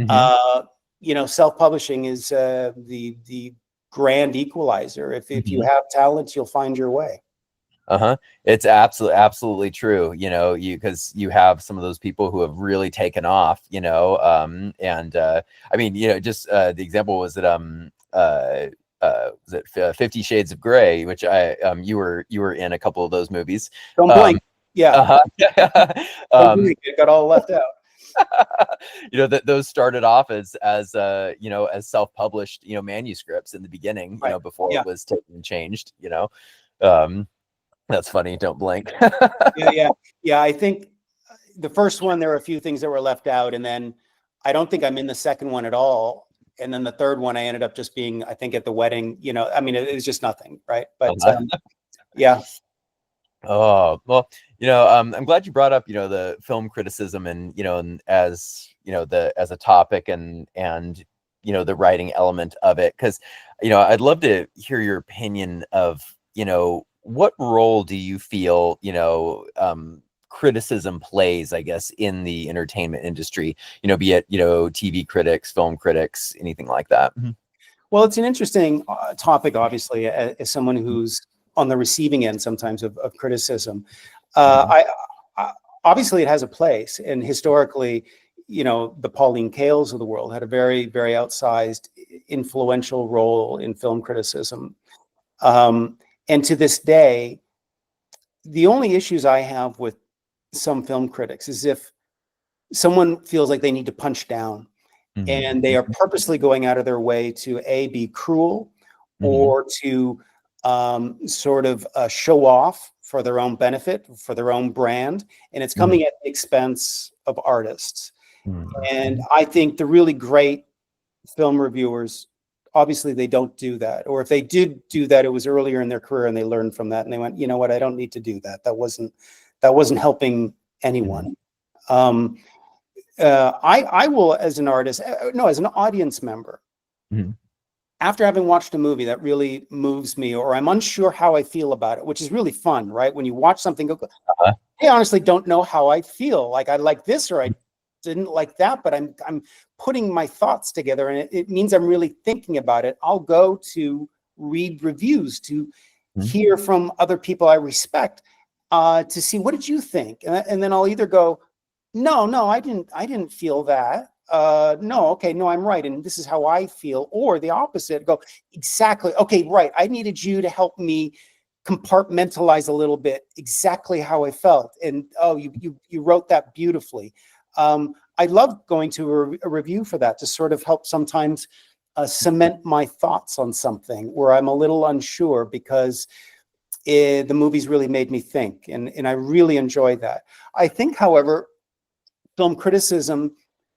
C: Self-publishing is the grand equalizer. If you have talent, you'll find your way.
B: It's absolutely true. Because you have some of those people who have really taken off, I mean, just the example was that was it 50 Shades of Grey, which you were in a couple of those movies.
C: Don't blink. Don't blink. It got all left out.
B: That those started off as self-published manuscripts in the beginning, before it was taken and changed. That's funny. Don't blink.
C: Yeah. I think the first one, there were a few things that were left out, and then I don't think I'm in the second one at all. And then the third one, I ended up just being, I think, at the wedding. I mean, it was just nothing, right? But yeah.
B: Oh, well, I'm glad you brought up, the film criticism and, and as a topic and the writing element of it. Cause, I'd love to hear your opinion of, what role do you feel, criticism plays, I guess, in the entertainment industry, be it, TV critics, film critics, anything like that.
C: Well, it's an interesting topic, obviously, as someone who's on the receiving end sometimes of criticism. Obviously it has a place, and historically, the Pauline Kaels of the world had a very, very outsized, influential role in film criticism. And to this day, the only issues I have with some film critics is if someone feels like they need to punch down, and they are purposely going out of their way to be cruel, or to sort of show off for their own benefit, for their own brand, and it's coming at the expense of artists. And I think the really great film reviewers, obviously they don't do that, or if they did do that, it was earlier in their career and they learned from that and they went, you know what, I don't need to do that. That wasn't helping anyone. I will, as an artist, as an audience member, after having watched a movie that really moves me, or I'm unsure how I feel about it, which is really fun, right? When you watch something, go, I honestly don't know how I feel. Like, I like this or I didn't like that, but I'm putting my thoughts together, and it means I'm really thinking about it. I'll go to read reviews, to hear from other people I respect, to see, what did you think? And then I'll either go, no, I didn't feel that. No, okay, no, I'm right, and this is how I feel. Or the opposite, go, exactly, okay, right, I needed you to help me compartmentalize a little bit exactly how I felt. And oh, you wrote that beautifully. I love going to a review for that, to sort of help sometimes cement my thoughts on something where I'm a little unsure, because the movies really made me think, and I really enjoy that. I think, however, film criticism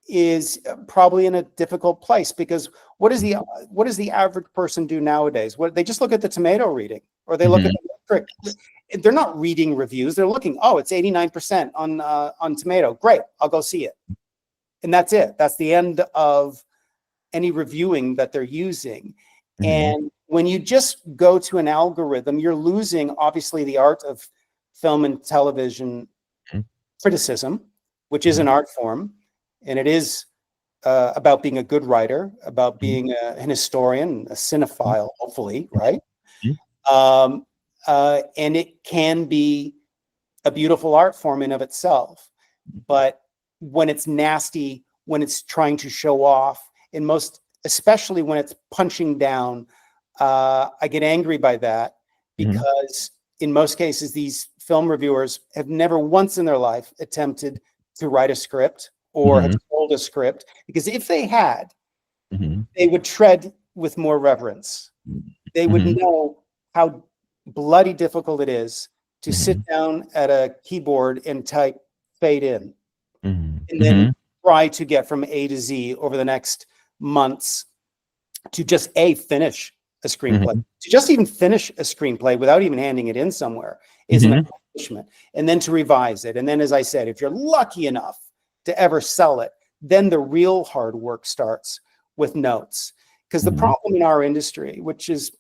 C: is probably in a difficult place, because what does the average person do nowadays? They just look at the tomato reading, or they look at the critic. They're not reading reviews. They're looking, oh, it's 89% on tomato. Great, I'll go see it. And that's it. That's the end of any reviewing that they're using. And when you just go to an algorithm, you're losing, obviously, the art of film and television criticism, which is an art form. And it is about being a good writer, about being an historian, a cinephile, hopefully, right? And it can be a beautiful art form in of itself. But when it's nasty, when it's trying to show off, especially when it's punching down, I get angry by that, because in most cases, these film reviewers have never once in their life attempted to write a script or have told a script, because if they had, they would tread with more reverence. They would know how bloody difficult it is to sit down at a keyboard and type fade in, and then try to get from A to Z over the next months to just finish a screenplay. To just even finish a screenplay without even handing it in somewhere is an accomplishment. And then to revise it. And then, as I said, if you're lucky enough to ever sell it, then the real hard work starts with notes. Because the problem in our industry, which is,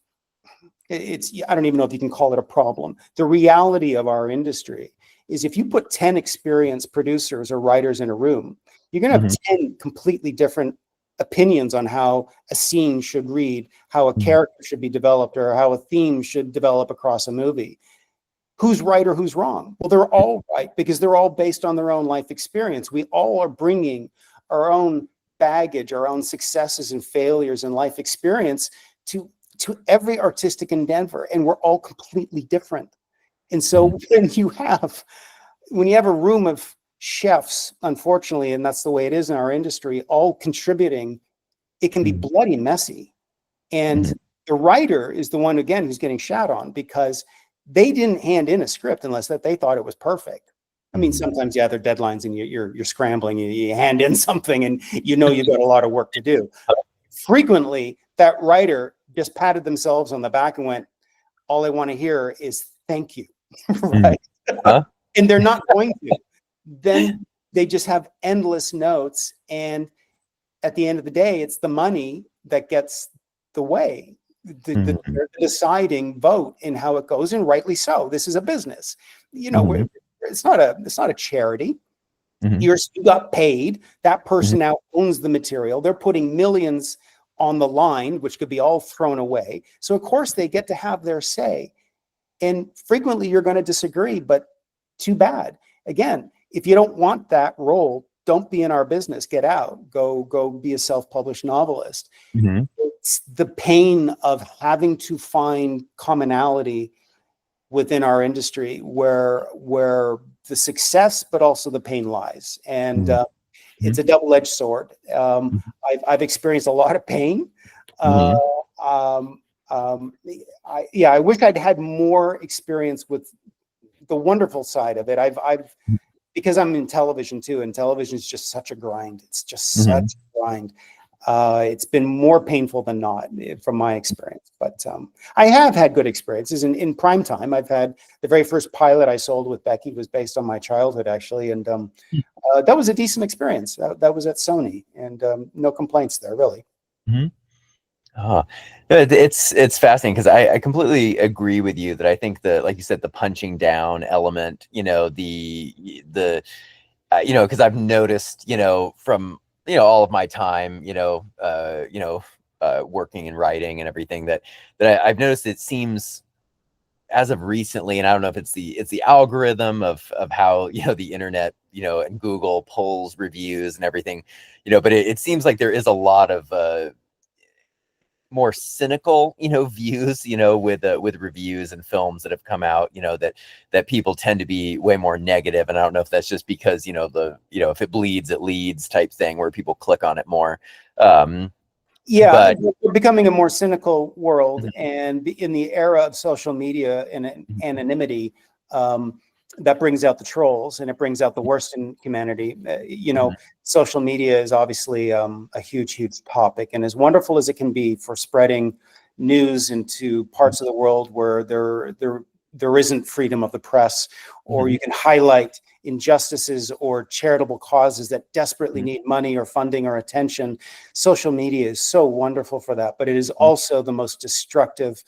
C: I don't even know if you can call it a problem. The reality of our industry is, if you put 10 experienced producers or writers in a room, you're going to have 10 completely different opinions on how a scene should read, how a character should be developed, or how a theme should develop across a movie. Who's right or who's wrong? Well, they're all right, because they're all based on their own life experience. We all are bringing our own baggage, our own successes and failures and life experience to every artistic endeavor, and we're all completely different. And so when you have a room of chefs, unfortunately, and that's the way it is in our industry, all contributing, it can be bloody messy. And the writer is the one, again, who's getting shat on, because they didn't hand in a script unless that they thought it was perfect. I mean, sometimes, yeah, there are deadlines and you're scrambling, you hand in something and you've got a lot of work to do. Frequently, that writer just patted themselves on the back and went, all I want to hear is thank you, right? And they're not going to. Then they just have endless notes. And at the end of the day, it's the money that gets the way, the deciding vote in how it goes, and rightly so. This is a business. It's not a charity. You got paid. That person now owns the material. They're putting millions on the line, which could be all thrown away. So of course they get to have their say. And frequently you're going to disagree, but too bad. Again, if you don't want that role, don't be in our business. Get out. Go be a self-published novelist. It's the pain of having to find commonality within our industry where the success, but also the pain lies. And it's a double-edged sword. I've experienced a lot of pain. I wish I'd had more experience with the wonderful side of it. I've because I'm in television too, and television is just such a grind. It's just such a grind. It's been more painful than not from my experience, but I have had good experiences in prime time. I've had the very first pilot I sold with Becky was based on my childhood, actually. And that was a decent experience. That was at Sony, and no complaints there, really.
B: It's fascinating, because I completely agree with you that I think that, like you said, the punching down element, because I've noticed, from all of my time, working and writing and everything, that I've noticed, it seems as of recently, and I don't know if it's the algorithm of how the internet and Google pulls reviews and everything, but it seems like there is a lot of more cynical, views, with reviews and films that have come out, that people tend to be way more negative. And I don't know if that's just because, if it bleeds, it leads type thing where people click on it more.
C: Yeah,
B: but
C: we're becoming a more cynical world,
B: Mhm.
C: and in the era of social media and anonymity, that brings out the trolls and it brings out the worst in humanity. Social media is obviously a huge, huge topic, and as wonderful as it can be for spreading news into parts of the world where there isn't freedom of the press, or you can highlight injustices or charitable causes that desperately need money or funding or attention. Social media is so wonderful for that, but it is also the most destructive,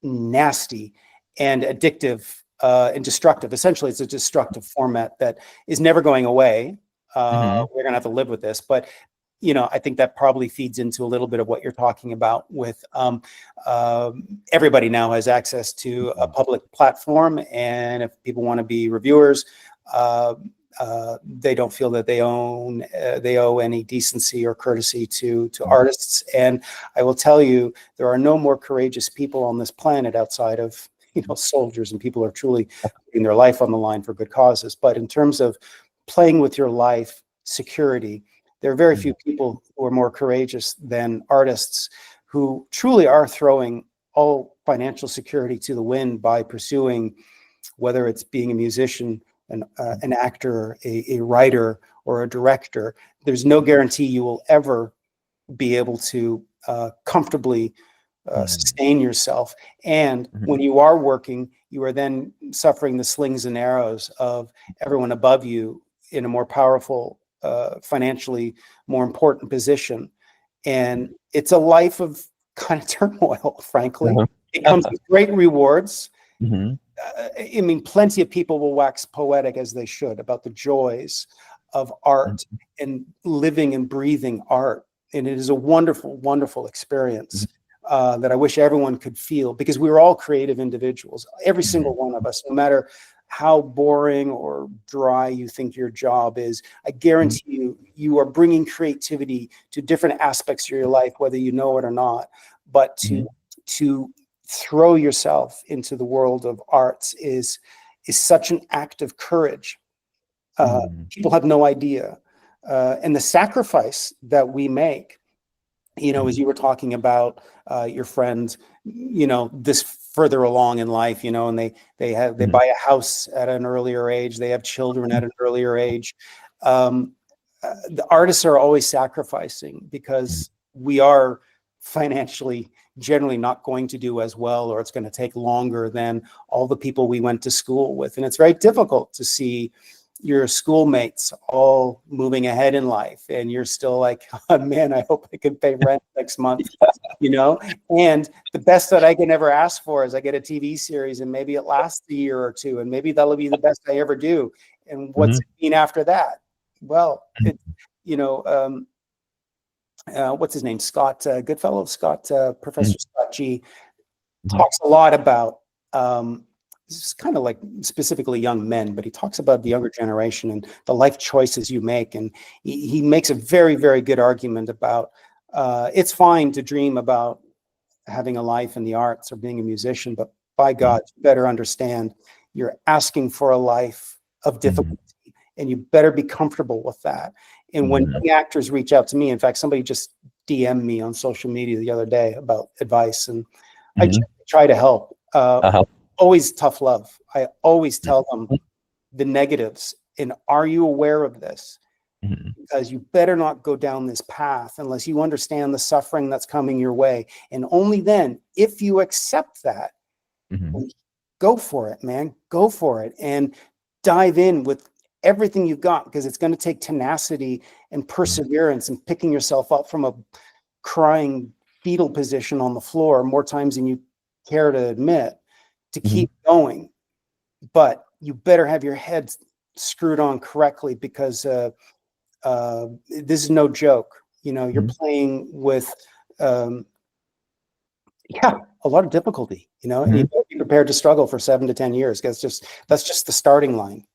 C: nasty, and addictive and destructive. Essentially, it's a destructive format that is never going away. We're going to have to live with this, but I think that probably feeds into a little bit of what you're talking about with everybody now has access to a public platform. And if people want to be reviewers, they don't feel that they owe any decency or courtesy to artists. And I will tell you, there are no more courageous people on this planet outside of soldiers, and people are truly putting their life on the line for good causes. But in terms of playing with your life, security, there are very few people who are more courageous than artists who truly are throwing all financial security to the wind by pursuing, whether it's being a musician, an actor, a writer, or a director. There's no guarantee you will ever be able to comfortably sustain yourself. And when you are working, you are then suffering the slings and arrows of everyone above you in a more powerful, financially more important position. And it's a life of kind of turmoil, frankly. It comes with great rewards. I mean, plenty of people will wax poetic, as they should, about the joys of art and living and breathing art. And it is a wonderful, wonderful experience that I wish everyone could feel, because we are all creative individuals, every single one of us, no matter how boring or dry you think your job is. I guarantee you, you are bringing creativity to different aspects of your life, whether you know it or not. But to throw yourself into the world of arts is such an act of courage. People have no idea. And the sacrifice that we make, as you were talking about your friend, this further along in life, and they buy a house at an earlier age, they have children at an earlier age. The artists are always sacrificing because we are financially generally not going to do as well, or it's going to take longer than all the people we went to school with. And it's very difficult to see your schoolmates all moving ahead in life, and you're still like, oh man, I hope I can pay rent next month. And the best that I can ever ask for is I get a TV series, and maybe it lasts a year or two, and maybe that'll be the best I ever do. And what's it mean after that? Well, it, what's his name? Scott Goodfellow, Professor Scott G talks a lot about it's kind of like specifically young men, but he talks about the younger generation and the life choices you make. And he makes a very, very good argument about it's fine to dream about having a life in the arts or being a musician, but by God, you better understand you're asking for a life of difficulty, and you better be comfortable with that. And when young actors reach out to me, in fact, somebody just DM'd me on social media the other day about advice, and I try to help. Always tough love. I always tell them the negatives. And are you aware of this? Because you better not go down this path unless you understand the suffering that's coming your way. And only then, if you accept that, go for it, man. Go for it and dive in with everything you've got, because it's going to take tenacity and perseverance and picking yourself up from a crying fetal position on the floor more times than you care to admit to keep going. But you better have your head screwed on correctly, because this is no joke. You're playing with a lot of difficulty, and you better be prepared to struggle for 7 to 10 years, because that's just the starting line.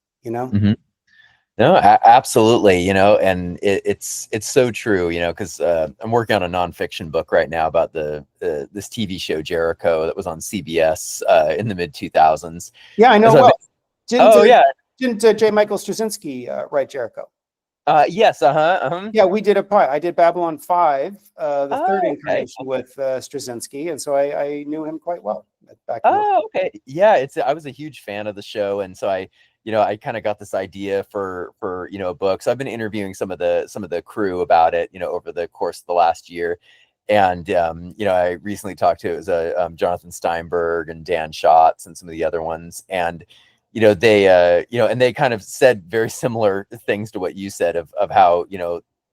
B: No, absolutely. It's so true. Because I'm working on a nonfiction book right now about this TV show Jericho that was on CBS in the mid 2000s.
C: Yeah, I know.
B: So
C: Well, didn't
B: oh yeah,
C: J. Michael Straczynski write Jericho?
B: yes,
C: Yeah, we did I did Babylon 5, the third
B: Oh, okay.
C: incarnation with Straczynski, and so I knew him quite well back in the.
B: Oh, okay. Yeah, I was a huge fan of the show, and so I kind of got this idea for a book. So I've been interviewing some of the crew about it, over the course of the last year. And I recently talked to, it was Jonathan Steinberg and Dan Schatz and some of the other ones, and they kind of said very similar things to what you said of how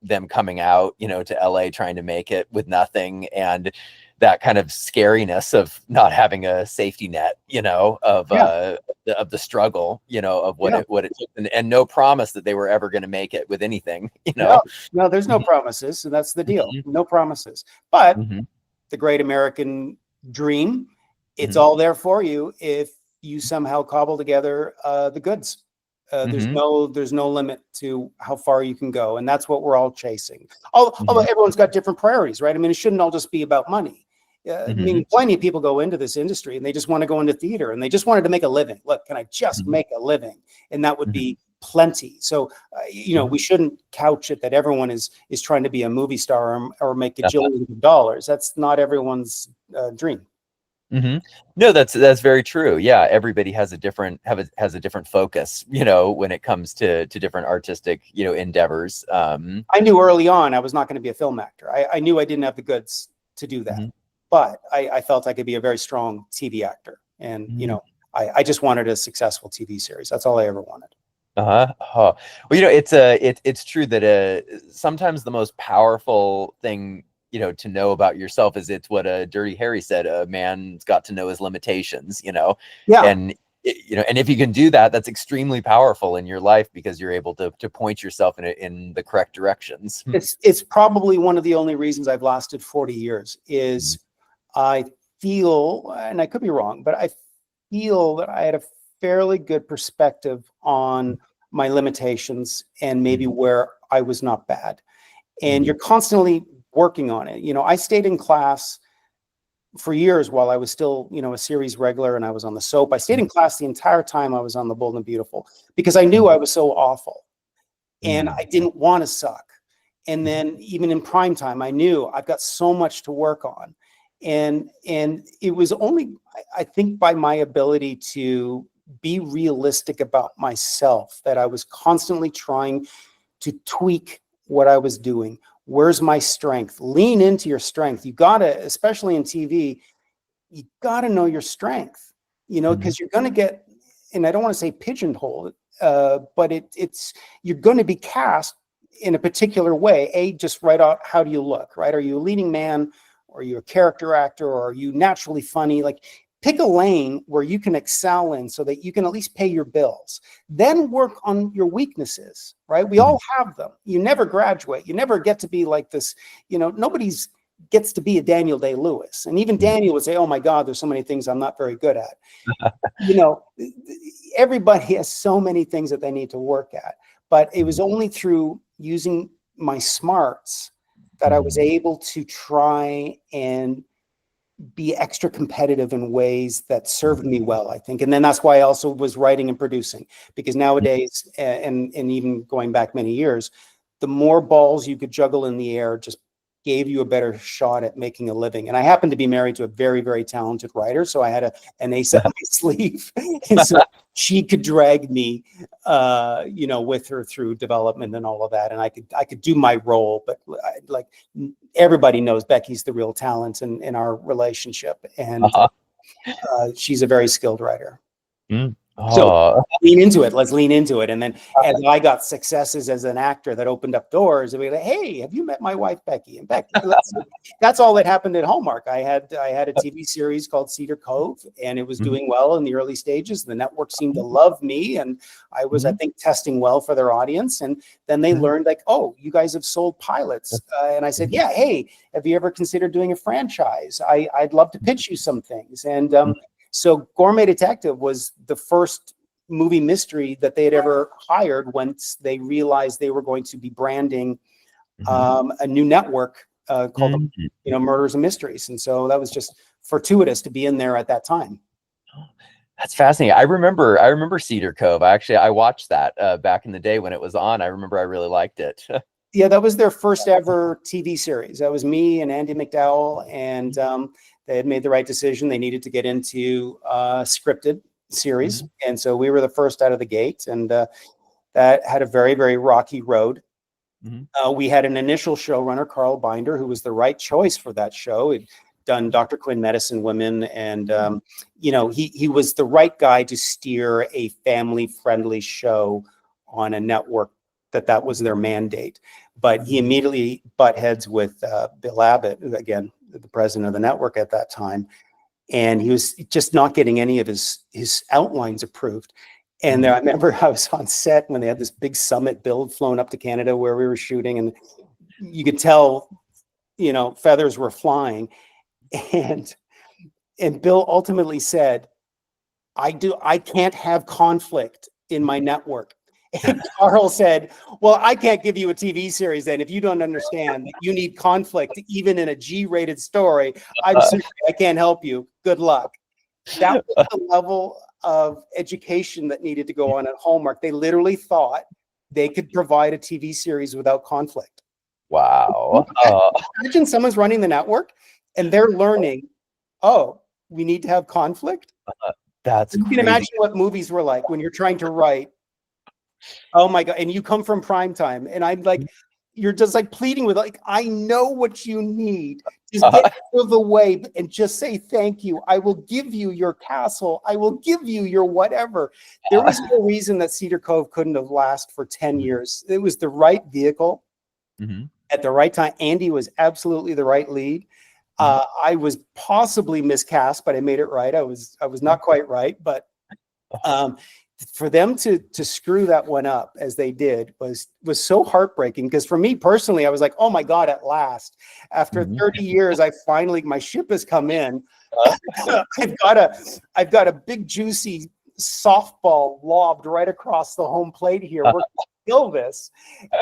B: them coming out to LA trying to make it with nothing, and that kind of scariness of not having a safety net, of the struggle, of what it took, and no promise that they were ever going to make it with anything,
C: No, there's no promises, so that's the deal. No promises. But the great American dream, it's all there for you if you somehow cobble together the goods. There's no limit to how far you can go, and that's what we're all chasing. Although everyone's got different priorities, right? I mean, it shouldn't all just be about money. I mean, plenty of people go into this industry and they just want to go into theater and they just wanted to make a living. Look, can I just make a living? And that would be plenty. So, we shouldn't couch it that everyone is trying to be a movie star or make gajillions of dollars. That's not everyone's dream.
B: No, that's very true. Yeah, everybody has a different focus, when it comes to different artistic, endeavors.
C: I knew early on I was not going to be a film actor. I knew I didn't have the goods to do that. But I felt I could be a very strong TV actor. And, I just wanted a successful TV series. That's all I ever wanted.
B: Well, it's true that sometimes the most powerful thing, to know about yourself is it's what Dirty Harry said, a man's got to know his limitations, Yeah. And, and if you can do that, that's extremely powerful in your life because you're able to point yourself in the correct directions.
C: It's probably one of the only reasons I've lasted 40 years is I feel, and I could be wrong, but I feel that I had a fairly good perspective on my limitations and maybe where I was not bad. And you're constantly working on it. I stayed in class for years while I was still, a series regular and I was on the soap. I stayed in class the entire time I was on The Bold and Beautiful because I knew I was so awful and I didn't want to suck. And then even in prime time, I knew I've got so much to work on. And it was only, I think, by my ability to be realistic about myself that I was constantly trying to tweak what I was doing. Where's my strength? Lean into your strength. You gotta, especially in TV, you gotta know your strength, because you're gonna get, and I don't want to say pigeonholed, but you're going to be cast in a particular way. Just right out, how do you look, right? Are you a leading man? Or are you a character actor? Or are you naturally funny? Like, pick a lane where you can excel in so that you can at least pay your bills. Then work on your weaknesses, right? We all have them. You never graduate. You never get to be like this. Nobody's gets to be a Daniel Day-Lewis. And even Daniel would say, oh my God, there's so many things I'm not very good at. Everybody has so many things that they need to work at. But it was only through using my smarts that I was able to try and be extra competitive in ways that served me well, I think. And then that's why I also was writing and producing, because nowadays, and even going back many years, the more balls you could juggle in the air just gave you a better shot at making a living. And I happened to be married to a very, very talented writer. So I had an ace up my sleeve. And so she could drag me, with her through development and all of that. And I could do my role, but like everybody knows Becky's the real talent in our relationship. And she's a very skilled writer. So lean into it. Let's lean into it. And then as I got successes as an actor that opened up doors, it'd be like, hey, have you met my wife, Becky? And Becky, that's all that happened at Hallmark. I had a TV series called Cedar, Cove, and it was doing well in the early stages. The network seemed to love me, and I was, I think, testing well for their audience. And then they learned, like, oh, you guys have sold pilots. And I said, yeah, hey, have you ever considered doing a franchise? I'd love to pitch you some things. And so Gourmet Detective was the first movie mystery that they had ever hired once they realized they were going to be branding a new network called Murders and Mysteries. And so that was just fortuitous to be in there at that time.
B: That's fascinating. I remember Cedar Cove. I watched that back in the day when it was on. I remember I really liked it.
C: Yeah, that was their first ever TV series. That was me and Andy McDowell, and they had made the right decision. They needed to get into scripted series, and so we were the first out of the gate, and that had a very, very rocky road. We had an initial showrunner, Carl Binder, who was the right choice for that show. He'd done Dr. Quinn Medicine Women, and he was the right guy to steer a family-friendly show on a network that was their mandate. But he immediately butt heads with Bill Abbott, again, the president of the network at that time, and he was just not getting any of his outlines approved. And I remember I was on set when they had this big summit build flown up to Canada where we were shooting, and you could tell, feathers were flying. And Bill ultimately said, I can't have conflict in my network. And Carl said, well, I can't give you a TV series then if you don't understand that you need conflict even in a G-rated story. I'm sorry, I can't help you. Good luck. That was the level of education that needed to go on at Hallmark. They literally thought they could provide a TV series without conflict.
B: Wow.
C: Imagine someone's running the network and they're learning, we need to have conflict.
B: That's
C: you can imagine what movies were like when you're trying to write. Oh my God. And you come from primetime, and I'm like, you're just like pleading with, like, I know what you need. Just get out of the way and just say thank you. I will give you your castle. I will give you your whatever. There was no reason that Cedar Cove couldn't have lasted for 10 years. It was the right vehicle at the right time. Andy was absolutely the right lead. I was possibly miscast, but I made it right. I was not quite right, but for them to screw that one up as they did was so heartbreaking, because for me personally, I was like, oh my God, at last, after 30 years, my ship has come in. I've got a big juicy softball lobbed right across the home plate here. We're going to kill this.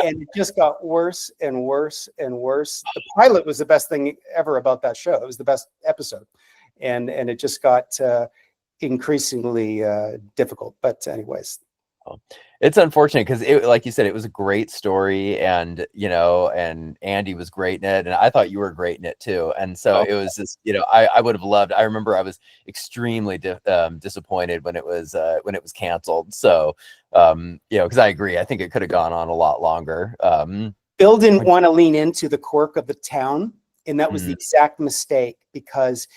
C: And it just got worse and worse and worse. The pilot was the best thing ever about that show. It was the best episode. And it just got increasingly difficult. But anyways,
B: it's unfortunate because, like you said, it was a great story, and and Andy was great in it, and I thought you were great in it too. And so it was just, I would have loved. I remember I was extremely disappointed when it was canceled. So because I agree, I think it could have gone on a lot longer.
C: Bill didn't want to lean into the quirk of the town, and that was the exact mistake, because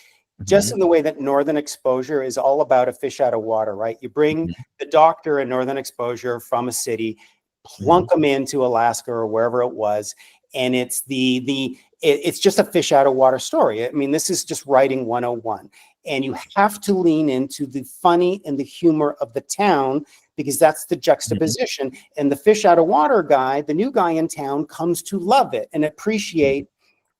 C: just in the way that Northern Exposure is all about a fish out of water, right? You bring the doctor in Northern Exposure from a city, plunk them into Alaska or wherever it was, and it's it's just a fish out of water story. I mean, this is just writing 101, and you have to lean into the funny and the humor of the town, because that's the juxtaposition. And the fish out of water guy, the new guy in town, comes to love it and appreciate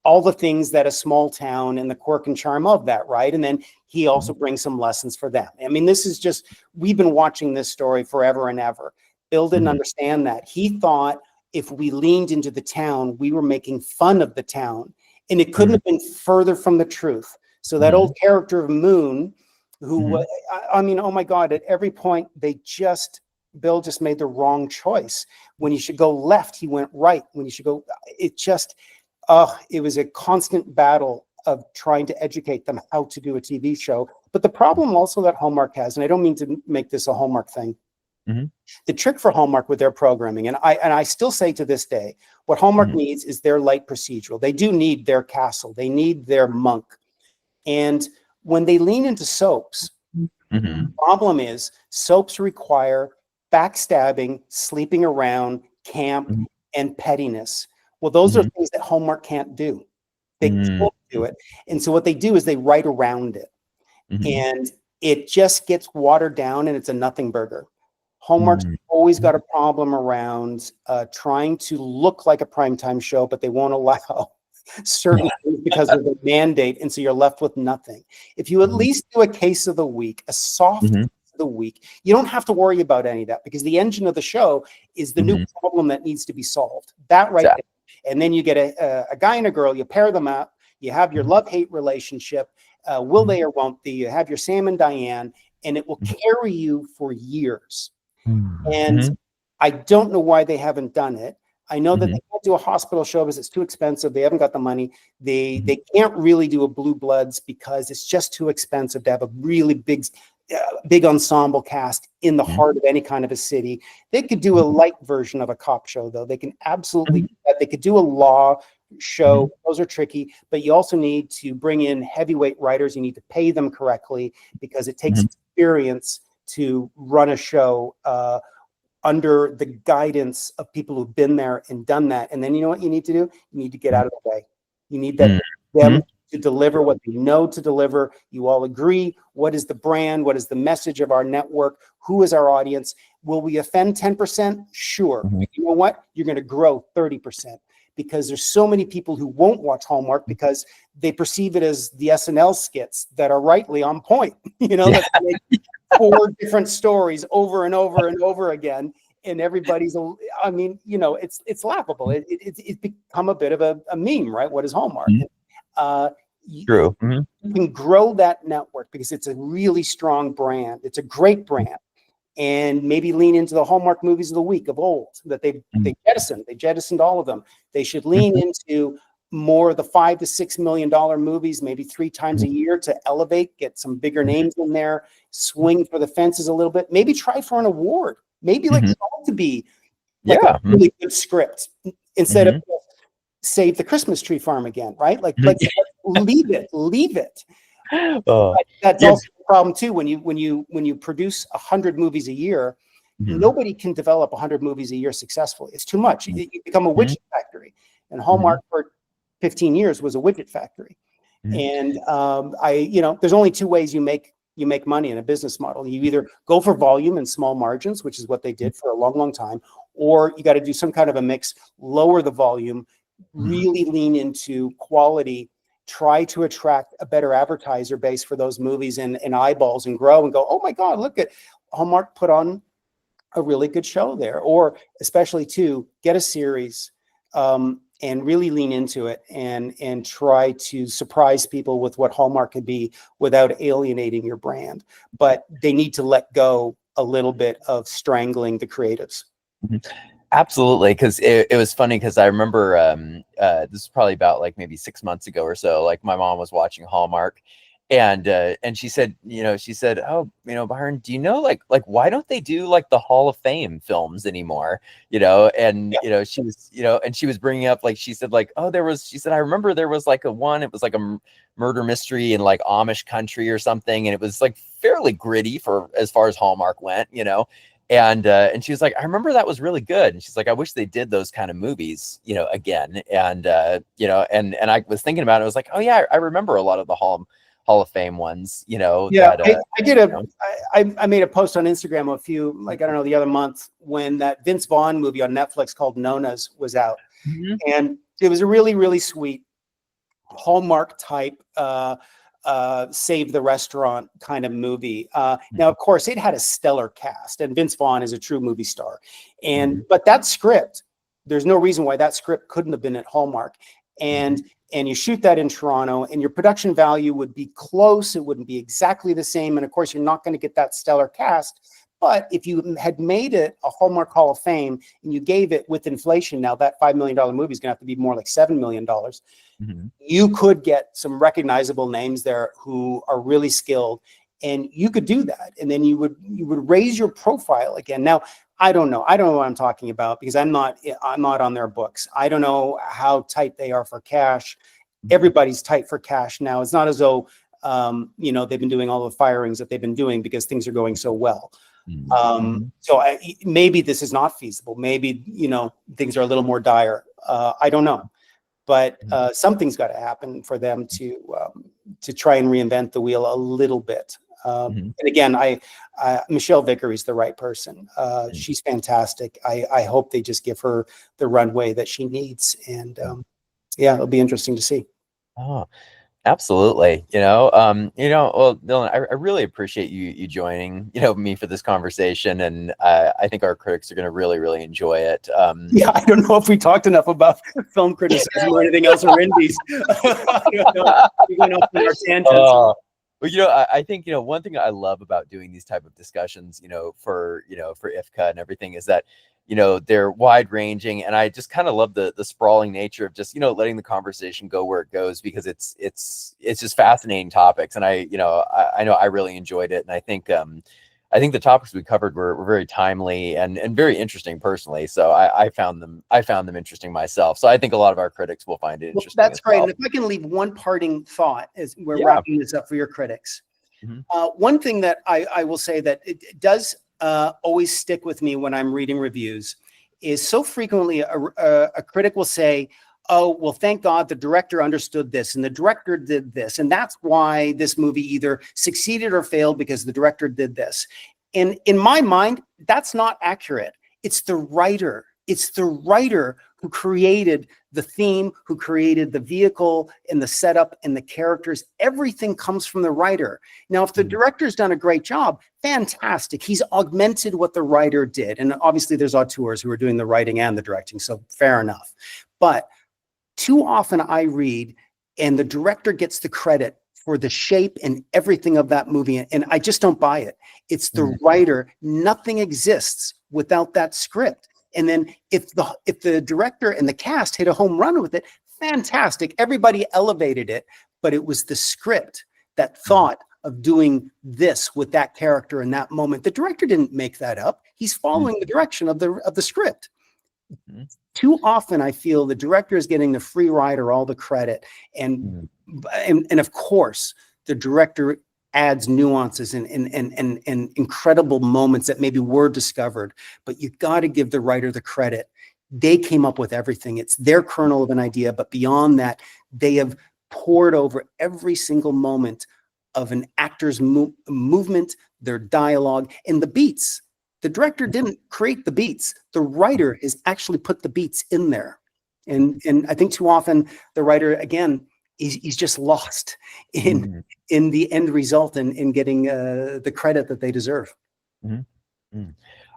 C: all the things that a small town and the quirk and charm of that, right? And then he also brings some lessons for them. I mean, this is just, we've been watching this story forever and ever. Bill didn't understand that. He thought if we leaned into the town, we were making fun of the town. And it couldn't have been further from the truth. So that old character of Moon, who, I mean, oh my God, at every point, Bill just made the wrong choice. When you should go left, he went right. When you should go, it was a constant battle of trying to educate them how to do a TV show. But the problem also that Hallmark has, and I don't mean to make this a Hallmark thing, the trick for Hallmark with their programming, and I still say to this day, what Hallmark needs is their light procedural. They do need their castle. They need their monk. And when they lean into soaps, the problem is soaps require backstabbing, sleeping around, camp, and pettiness. Well, those are things that Hallmark can't do. They can't do it. And so what they do is they write around it. And it just gets watered down, and it's a nothing burger. Hallmark's always got a problem around trying to look like a primetime show, but they won't allow certain things because of the mandate. And so you're left with nothing. If you at least do a case of the week, a soft case of the week. You don't have to worry about any of that because the engine of the show is the new problem that needs to be solved. That right there. And then you get a guy and a girl, you pair them up, you have your love-hate relationship, will they or won't they, you have your Sam and Diane, and it will carry you for years. And I don't know why they haven't done it. I know that they can't do a hospital show because it's too expensive. They haven't got the money. They can't really do a Blue Bloods because it's just too expensive to have a really big ensemble cast in the heart of any kind of a city. They could do a light version of a cop show, though. They can absolutely do that. They could do a law show. Those are tricky, but you also need to bring in heavyweight writers. You need to pay them correctly because it takes experience to run a show under the guidance of people who've been there and done that. And then you know what you need to do? You need to get out of the way. You need them to deliver what they know to deliver. You all agree. What is the brand? What is the message of our network? Who is our audience? Will we offend 10%? Sure. You know what? You're going to grow 30% because there's so many people who won't watch Hallmark because they perceive it as the SNL skits that are rightly on point. You know, that make 4 different stories over and over and over again. And everybody's, I mean, you know, it's laughable. It's become a bit of a meme, right? What is Hallmark?
B: True.
C: You can grow that network because it's a really strong brand. It's a great brand. And maybe lean into the Hallmark movies of the week of old that they jettisoned. They jettisoned all of them. They should lean into more of the $5 to $6 million movies, maybe 3 times a year to elevate, get some bigger names in there, swing for the fences a little bit, maybe try for an award, maybe like to be like a really good script instead of Save the Christmas Tree Farm again, right? Like leave it. That's also a problem too. When you produce 100 movies a year, nobody can develop 100 movies a year successfully. It's too much. You become a widget factory. And Hallmark for 15 years was a widget factory. And there's only 2 ways you make money in a business model. You either go for volume and small margins, which is what they did for a long, long time, or you got to do some kind of a mix, lower the volume, really lean into quality, try to attract a better advertiser base for those movies and eyeballs and grow and go, oh my God, look at Hallmark put on a really good show there. Or especially to get a series and really lean into it and try to surprise people with what Hallmark could be without alienating your brand. But they need to let go a little bit of strangling the creatives.
B: Absolutely, because it was funny because I remember this is probably about like maybe 6 months ago or so. Like my mom was watching Hallmark, and she said, oh, Byron, do you know like why don't they do like the Hall of Fame films anymore? And she was and she was bringing up like she said like she said I remember there was like it was like a murder mystery in like Amish country or something, and it was like fairly gritty for as far as Hallmark went, And she was like, I remember that was really good. And she's like, I wish they did those kind of movies, again. And I was thinking about it. I was like, oh yeah, I remember a lot of the Hall of Fame ones,
C: I made a post on Instagram I don't know, the other month when that Vince Vaughn movie on Netflix called Nona's was out. And it was a really, really sweet Hallmark type, Save the Restaurant kind of movie. Now, of course, it had a stellar cast, and Vince Vaughn is a true movie star. But that script, there's no reason why that script couldn't have been at Hallmark. And you shoot that in Toronto, and your production value would be close. It wouldn't be exactly the same. And of course, you're not going to get that stellar cast. But if you had made it a Hallmark Hall of Fame and you gave it with inflation, now that $5 million movie is going to have to be more like $7 million. You could get some recognizable names there who are really skilled, and you could do that. And then you would raise your profile again. Now, I don't know what I'm talking about because I'm not on their books. I don't know how tight they are for cash. Everybody's tight for cash now. It's not as though they've been doing all the firings that they've been doing because things are going so well. So maybe this is not feasible. Maybe, things are a little more dire. I don't know, but something's got to happen for them to try and reinvent the wheel a little bit. And again, Michelle Vickery's the right person. She's fantastic. I hope they just give her the runway that she needs. And it'll be interesting to see.
B: Oh, Absolutely. Well, Dylan, I really appreciate you joining, me for this conversation. And I think our critics are going to really, really enjoy it.
C: Yeah, I don't know if we talked enough about film criticism or anything else or indies. I don't know. We went off on our tangents.
B: Well, I think, one thing I love about doing these type of discussions, for IFCA and everything is that, they're wide ranging, and I just kind of love the sprawling nature of just, letting the conversation go where it goes, because it's just fascinating topics. And I know I really enjoyed it. And I think the topics we covered were very timely and very interesting personally. So I found them interesting myself. So I think a lot of our critics will find it interesting.
C: Well, that's great.
B: Well.
C: And if I can leave one parting thought as we're
B: Yeah.
C: wrapping this up for your critics. One thing that I will say that it does always stick with me when I'm reading reviews is so frequently a critic will say, oh, well, thank God the director understood this and the director did this. And that's why this movie either succeeded or failed, because the director did this. And in my mind, that's not accurate. It's the writer. It's the writer who created the theme, who created the vehicle and the setup and the characters. Everything comes from the writer. Now, if the director's done a great job, fantastic. He's augmented what the writer did. And obviously there's auteurs who are doing the writing and the directing, so fair enough. But too often I read, and the director gets the credit for the shape and everything of that movie, and I just don't buy it. It's the writer. Nothing exists without that script. And then if the director and the cast hit a home run with it, fantastic. Everybody elevated it, but it was the script that thought of doing this with that character in that moment. The director didn't make that up. He's following the direction of the script. Too often I feel the director is getting the free rider all the credit, and of course the director adds nuances and incredible moments that maybe were discovered, but you got to give the writer the credit. They came up with everything. It's their kernel of an idea, but beyond that, they have poured over every single moment of an actor's movement, their dialogue, and the beats. The director didn't create the beats. The writer has actually put the beats in there. And I think too often the writer, again, he's just lost in the end result and in getting the credit that they deserve.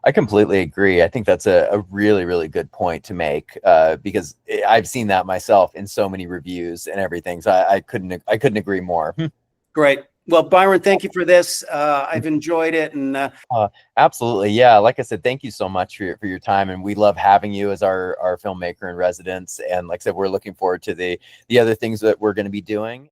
B: I completely agree. I think that's a really, really good point to make, because I've seen that myself in so many reviews and everything. So I couldn't agree more. Great.
C: Well, Byron, thank you for this. I've enjoyed it. And
B: absolutely. Yeah. Like I said, thank you so much for your time. And we love having you as our filmmaker in residence. And like I said, we're looking forward to the other things that we're going to be doing.